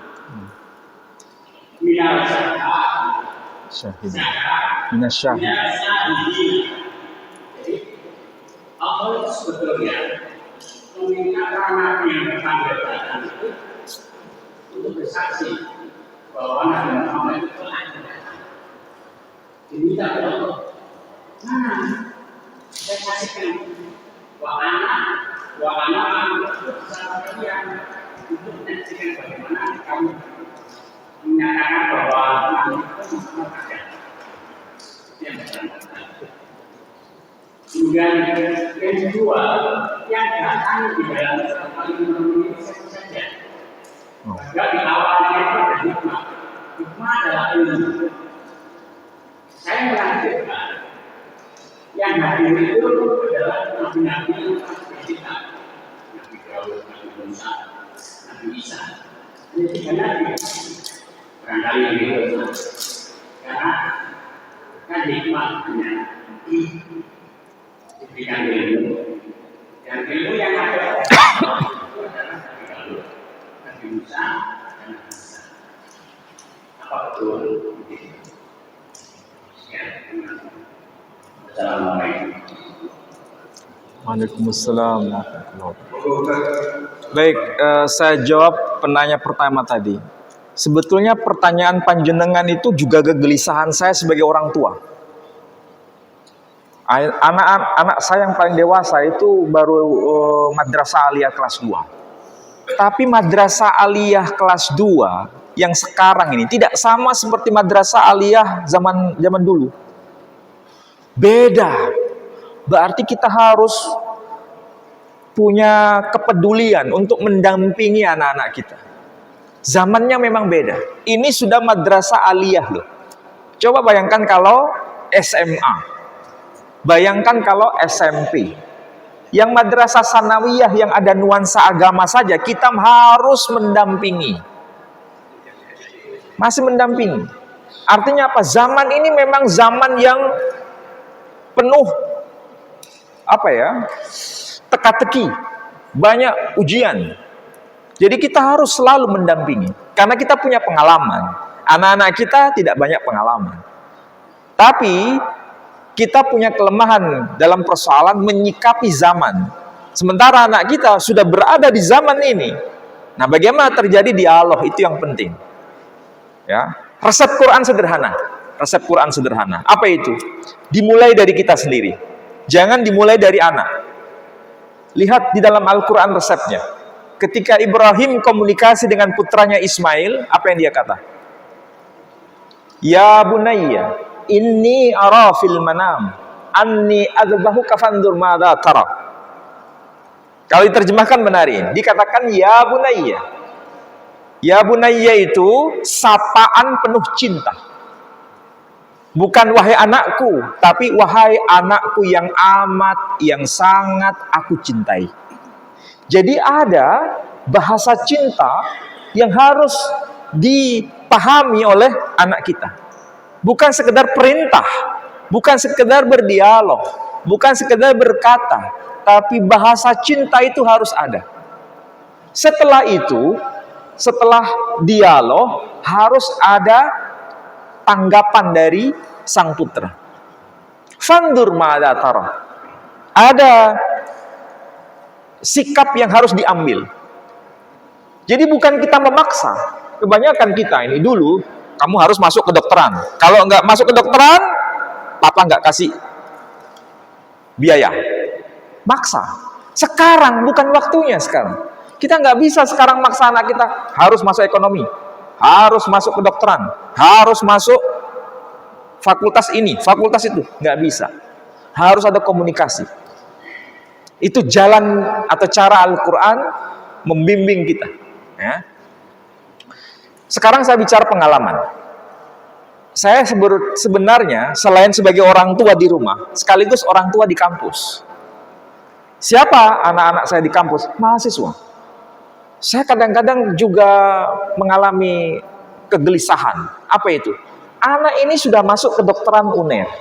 minal Syahid. syahid. Minasyahid. Jadi Allah itu sebetulnya meminta para nabi yang bertanggung jawab itu untuk bersaksi bahwa Nabi Muhammad itu telah datang. Diminta oleh Allah, mana saya kasihkan wa anak bersama kalian untuk menyaksikan bagaimana kamu menyatakan bahwa Nabi itu Muhammad ada. Yang pertama. Kemudian yang kedua, yang datang di dalam surat Al-Imran ini satu saja. Maka di awalnya itu ada hikmah. Hikmah adalah ilmu. Saya melanjutkan. Yang hadir itu adalah nabi-nabi yang pasti kita. Nabi Daud, Nabi Musa, Nabi Isa. Ini tiga nabi. Barangkali yang itu. Karena kan hikmahnya diberikan ilmu. Dan ilmu yang ada itu adalah Nabi Daud, Nabi Musa, dan Nabi Isa. Apa betul? Assalamualaikum. Waalaikumsalam. Baik, saya jawab penanya pertama tadi. Sebetulnya pertanyaan panjenengan itu juga kegelisahan saya sebagai orang tua. Anak saya yang paling dewasa itu baru madrasah aliyah kelas 2. Tapi madrasah aliyah kelas 2 yang sekarang ini tidak sama seperti madrasah aliyah zaman dulu. Beda. Berarti kita harus punya kepedulian untuk mendampingi anak-anak kita. Zamannya memang beda. Ini sudah madrasah aliyah loh. Coba bayangkan kalau SMA. Bayangkan kalau SMP. Yang madrasah sanawiyah yang ada nuansa agama saja kita harus mendampingi. Masih mendampingi. Artinya apa? Zaman ini memang zaman yang penuh teka-teki, banyak ujian. Jadi kita harus selalu mendampingi karena kita punya pengalaman. Anak-anak kita tidak banyak pengalaman. Tapi kita punya kelemahan dalam persoalan menyikapi zaman. Sementara anak kita sudah berada di zaman ini. Nah, bagaimana terjadi dialog itu yang penting. Ya, resep Quran sederhana. Resep Quran sederhana. Apa itu? Dimulai dari kita sendiri. Jangan dimulai dari anak. Lihat di dalam Al-Quran resepnya. Ketika Ibrahim komunikasi dengan putranya Ismail, apa yang dia kata? Ya bunayya, inni ara fil manam, anni adzbahuka fandur madza tara. Kalau diterjemahkan benar ini, dikatakan ya bunayya. Ya bunayya itu sapaan penuh cinta. Bukan wahai anakku, tapi wahai anakku yang amat, yang sangat aku cintai. Jadi ada bahasa cinta yang harus dipahami oleh anak kita. Bukan sekedar perintah, bukan sekedar berdialog, bukan sekedar berkata, tapi bahasa cinta itu harus ada. Setelah itu, setelah dialog, harus ada tanggapan dari sang putra. Fandur ma'adha tara. Ada sikap yang harus diambil. Jadi bukan kita memaksa. Kebanyakan kita ini dulu, kamu harus masuk ke dokteran. Kalau nggak masuk ke dokteran, papa nggak kasih biaya. Maksa. Sekarang bukan waktunya sekarang. Kita nggak bisa sekarang maksa anak kita harus masuk ekonomi, harus masuk ke dokteran, harus masuk fakultas ini, fakultas itu. Nggak bisa. Harus ada komunikasi. Itu jalan atau cara Al-Quran membimbing kita. Ya. Sekarang saya bicara pengalaman. Saya sebenarnya selain sebagai orang tua di rumah, sekaligus orang tua di kampus. Siapa anak-anak saya di kampus? Mahasiswa. Saya kadang-kadang juga mengalami kegelisahan. Apa itu? Anak ini sudah masuk kedokteran UNER.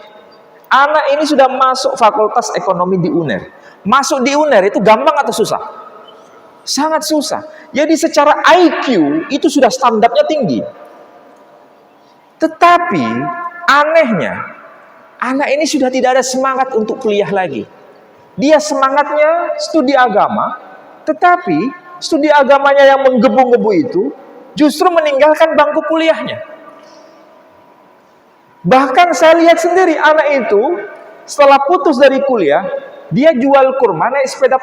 Anak ini sudah masuk fakultas ekonomi di UNER. Masuk di UNER itu gampang atau susah? Sangat susah. Jadi secara IQ itu sudah standarnya tinggi. Tetapi anehnya, anak ini sudah tidak ada semangat untuk kuliah lagi. Dia semangatnya studi agama, tetapi studi agamanya yang menggebu-gebu itu justru meninggalkan bangku kuliahnya. Bahkan saya lihat sendiri anak itu setelah putus dari kuliah, dia jual kurma naik sepeda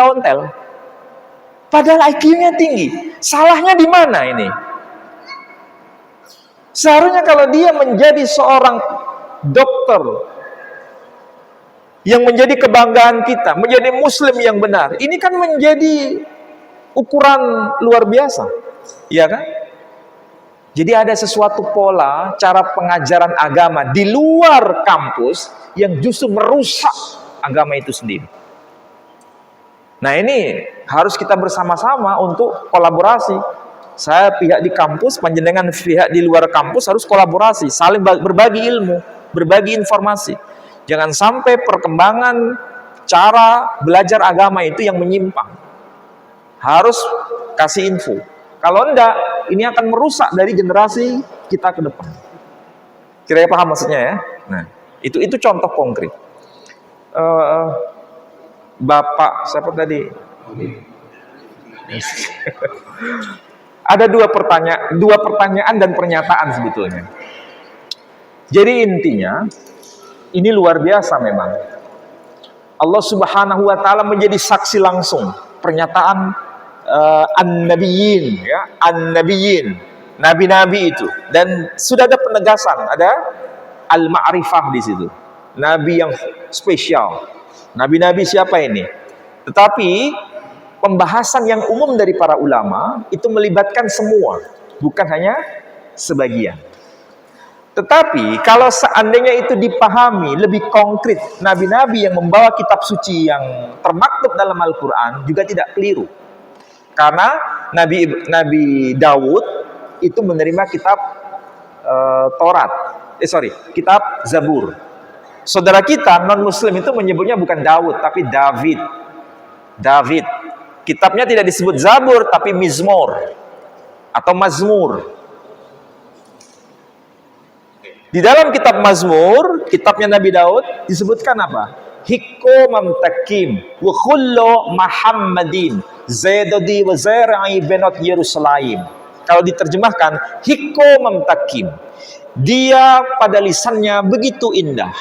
ontel. Padahal IQ-nya tinggi. Salahnya di mana ini? Seharusnya kalau dia menjadi seorang dokter yang menjadi kebanggaan kita, menjadi muslim yang benar, ini kan menjadi ukuran luar biasa, ya kan? Jadi ada sesuatu pola cara pengajaran agama di luar kampus yang justru merusak agama itu sendiri. Nah, ini harus kita bersama-sama untuk kolaborasi. Saya pihak di kampus, panjenengan pihak di luar kampus harus kolaborasi, saling berbagi ilmu, berbagi informasi. Jangan sampai perkembangan cara belajar agama itu yang menyimpang. Harus kasih info. Kalau enggak, ini akan merusak dari generasi kita ke depan. Kira-kira paham maksudnya ya? Nah, itu contoh konkret. Bapak, siapa tadi? Ada dua pertanyaan dan pernyataan sebetulnya. Jadi intinya, ini luar biasa memang. Allah Subhanahu wa Ta'ala menjadi saksi langsung pernyataan an-nabiyyin, ya, an-nabiyyin, nabi-nabi itu, dan sudah ada penegasan, ada al-ma'rifah di situ, nabi yang spesial. Nabi-nabi siapa ini? Tetapi pembahasan yang umum dari para ulama itu melibatkan semua, bukan hanya sebagian. Tetapi kalau seandainya itu dipahami lebih konkret, nabi-nabi yang membawa kitab suci yang termaktub dalam Al-Quran juga tidak keliru. Karena Nabi Daud itu menerima kitab kitab Zabur. Saudara kita non-muslim itu menyebutnya bukan Daud, tapi David. Kitabnya tidak disebut Zabur, tapi Mizmor atau Mazmur. Di dalam kitab Mazmur, kitabnya Nabi Daud, disebutkan apa? Hikko mamtakim wa khullo Muhammadin zaidadi wa zara'i benot Yerusalem. Kalau diterjemahkan, hikko mamtakim, dia pada lisannya begitu indah.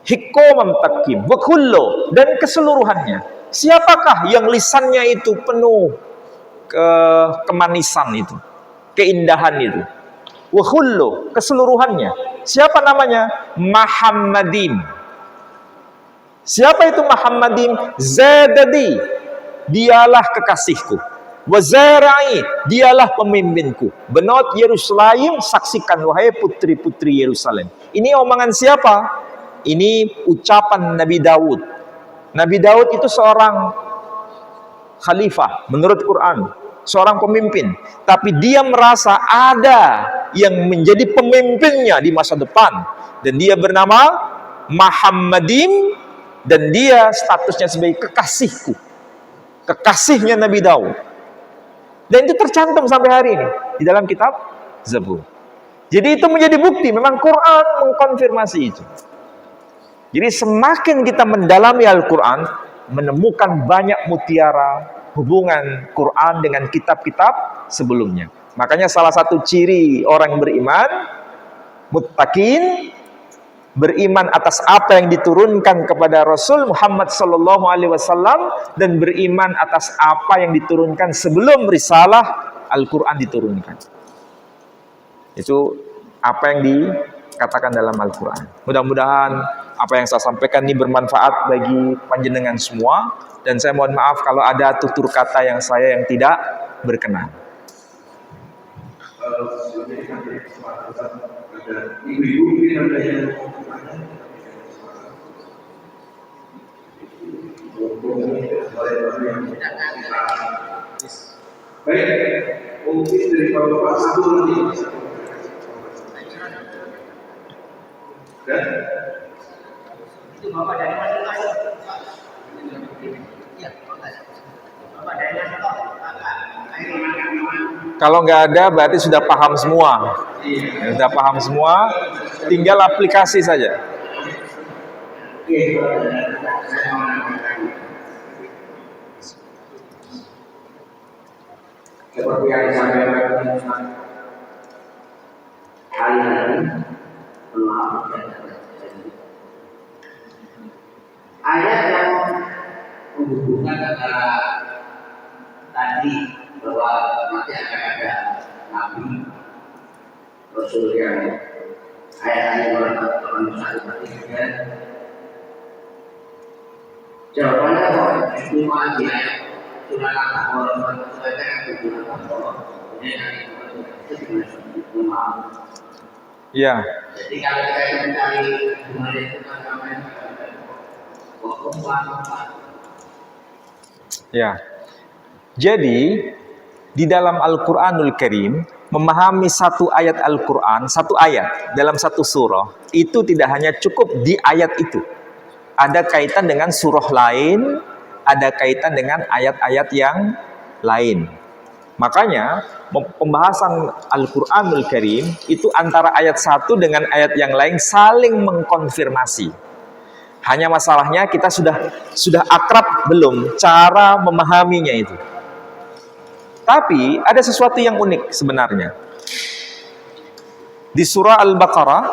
Hikko mamtakim wa khullo, dan keseluruhannya. Siapakah yang lisannya itu penuh kemanisan itu, keindahan itu? Wa khullu, keseluruhannya. Siapa namanya? Muhammadin. Siapa itu Muhammadin? Zadadi, dialah kekasihku. Wa zara'i, dialah pemimpinku. Benot Yerusalem, saksikan wahai putri-putri Yerusalem. Ini omongan siapa? Ini ucapan Nabi Daud. Nabi Daud itu seorang khalifah menurut Quran, seorang pemimpin, tapi dia merasa ada yang menjadi pemimpinnya di masa depan, dan dia bernama Muhammadin, dan dia statusnya sebagai kekasihku, kekasihnya Nabi Daud. Dan itu tercantum sampai hari ini di dalam kitab Zabur. Jadi itu menjadi bukti memang Quran mengkonfirmasi itu. Jadi semakin kita mendalami Al-Quran, menemukan banyak mutiara hubungan Quran dengan kitab-kitab sebelumnya. Makanya salah satu ciri orang beriman, muttaqin, beriman atas apa yang diturunkan kepada Rasul Muhammad SAW, dan beriman atas apa yang diturunkan sebelum risalah Al-Quran diturunkan. Itu apa yang dikatakan dalam Al-Quran. Mudah-mudahan apa yang saya sampaikan ini bermanfaat bagi panjenengan semua, dan saya mohon maaf kalau ada tutur kata yang tidak berkenan. Ibu-ibu mungkin ada yang baik, mungkin dari Bapak satu lagi. Dan Itu Bapak dari mana? Iya, Bapak dari mana? Kalau nggak ada berarti sudah paham semua. Sudah paham semua, tinggal aplikasi saja. seperti yang saya katakan hari-hari ayat yang menghubungkan antara tadi bahwa nanti akan ada nabi rasul yang ayat-ayat orang seperti itu. Jawabannya cuma di ayat sudah kata orang saja digunakan Allah. Ya. Jadi kalau kita mencari gimana itu namanya Ya. Jadi di dalam Al-Qur'anul Karim memahami satu ayat Al-Qur'an, satu ayat dalam satu surah itu tidak hanya cukup di ayat itu. Ada kaitan dengan surah lain, ada kaitan dengan ayat-ayat yang lain. Makanya pembahasan Al-Qur'anul Karim itu antara ayat satu dengan ayat yang lain saling mengkonfirmasi. Hanya masalahnya kita sudah akrab belum cara memahaminya itu. Tapi ada sesuatu yang unik sebenarnya. Di surah Al-Baqarah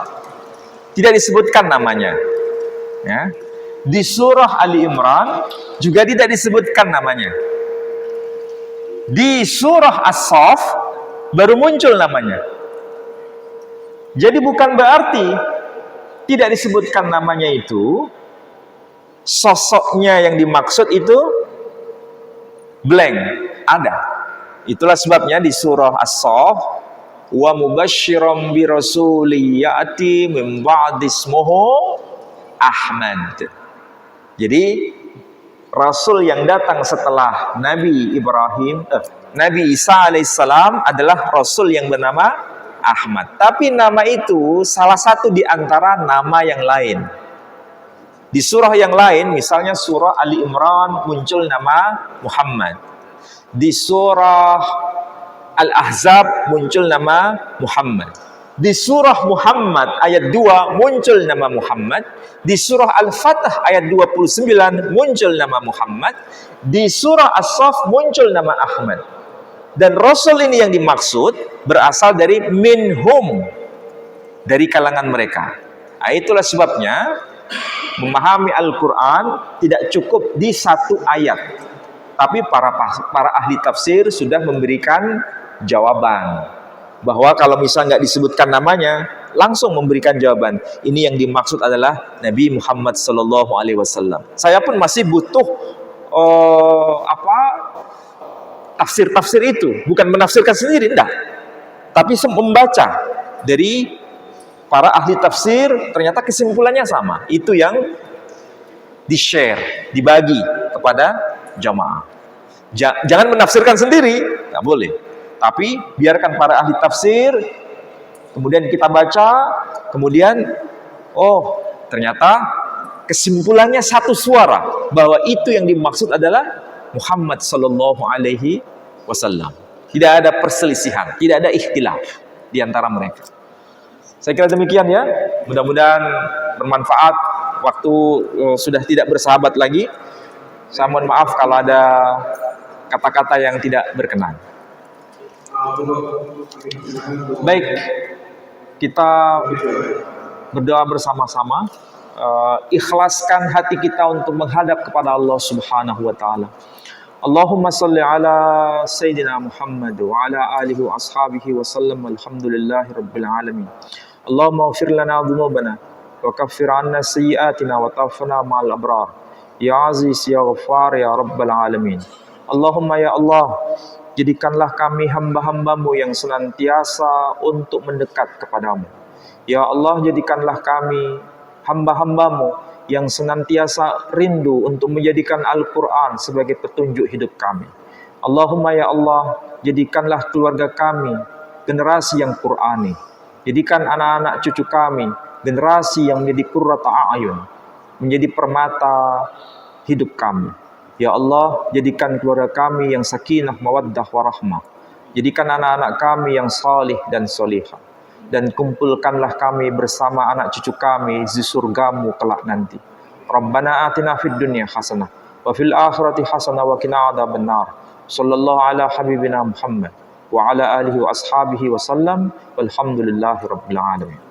tidak disebutkan namanya. Ya. Di surah Ali Imran juga tidak disebutkan namanya. Di surah As-Saff baru muncul namanya. Jadi bukan berarti tidak disebutkan namanya itu sosoknya yang dimaksud itu blank, ada. Itulah sebabnya di surah As-Saff wa mubasysyiran bi rasulin ya'ti min ba'di ismuhu Ahmad. Jadi Rasul yang datang setelah Nabi Nabi Isa alaihissalam adalah Rasul yang bernama Ahmad. Tapi nama itu salah satu di antara nama yang lain. Di surah yang lain, misalnya surah Ali Imran muncul nama Muhammad. Di surah Al-Ahzab muncul nama Muhammad. Di surah Muhammad ayat 2 muncul nama Muhammad. Di surah Al-Fatah ayat 29 muncul nama Muhammad. Di surah As-Saff muncul nama Ahmad. Dan Rasul ini yang dimaksud berasal dari minhum, dari kalangan mereka. Nah, itulah sebabnya memahami Al-Quran tidak cukup di satu ayat. Tapi para ahli tafsir sudah memberikan jawaban. Bahwa kalau misalnya nggak disebutkan namanya, langsung memberikan jawaban. Ini yang dimaksud adalah Nabi Muhammad SAW. Saya pun masih butuh tafsir-tafsir itu, bukan menafsirkan sendiri, enggak. Tapi membaca dari para ahli tafsir, ternyata kesimpulannya sama. Itu yang di-share, dibagi kepada jamaah. Jangan menafsirkan sendiri, nggak boleh. Tapi biarkan para ahli tafsir, kemudian kita baca, kemudian ternyata kesimpulannya satu suara bahwa itu yang dimaksud adalah Muhammad sallallahu alaihi wasallam. Tidak ada perselisihan, tidak ada ikhtilaf di antara mereka. Saya kira demikian ya. Mudah-mudahan bermanfaat. Waktu sudah tidak bersahabat lagi. Saya mohon maaf kalau ada kata-kata yang tidak berkenan. Baik, kita berdoa bersama-sama. Ikhlaskan hati kita untuk menghadap kepada Allah Subhanahu wa taala. Allahumma salli ala Sayyidina Muhammad wa ala alihi wa ashabihi wa sallam. Alhamdulillahi rabbil alamin. Allahumma ighfir lana dhunubana wa kaffir 'anna sayyi'atina wa tawaffana ma'al abrar. Ya Aziz ya Ghaffar ya Rabbal alamin. Allahumma ya Allah, jadikanlah kami hamba-hambamu yang senantiasa untuk mendekat kepadamu. Ya Allah, jadikanlah kami hamba-hambamu yang senantiasa rindu untuk menjadikan Al-Quran sebagai petunjuk hidup kami. Allahumma ya Allah, jadikanlah keluarga kami generasi yang Qur'ani. Jadikan anak-anak cucu kami generasi yang menjadi qurrata a'yun, menjadi permata hidup kami. Ya Allah, jadikan keluarga kami yang sakinah, mawaddah, warahmah. Jadikan anak-anak kami yang salih dan solihah. Dan kumpulkanlah kami bersama anak cucu kami di surgamu kelak nanti. Rabbana atina fid dunya hasanah wa fil akhirati hasanah wa qina adzabannar. Sallallahu ala habibina Muhammad wa ala alihi wa ashabihi wa sallam. Walhamdulillahi rabbil alamin.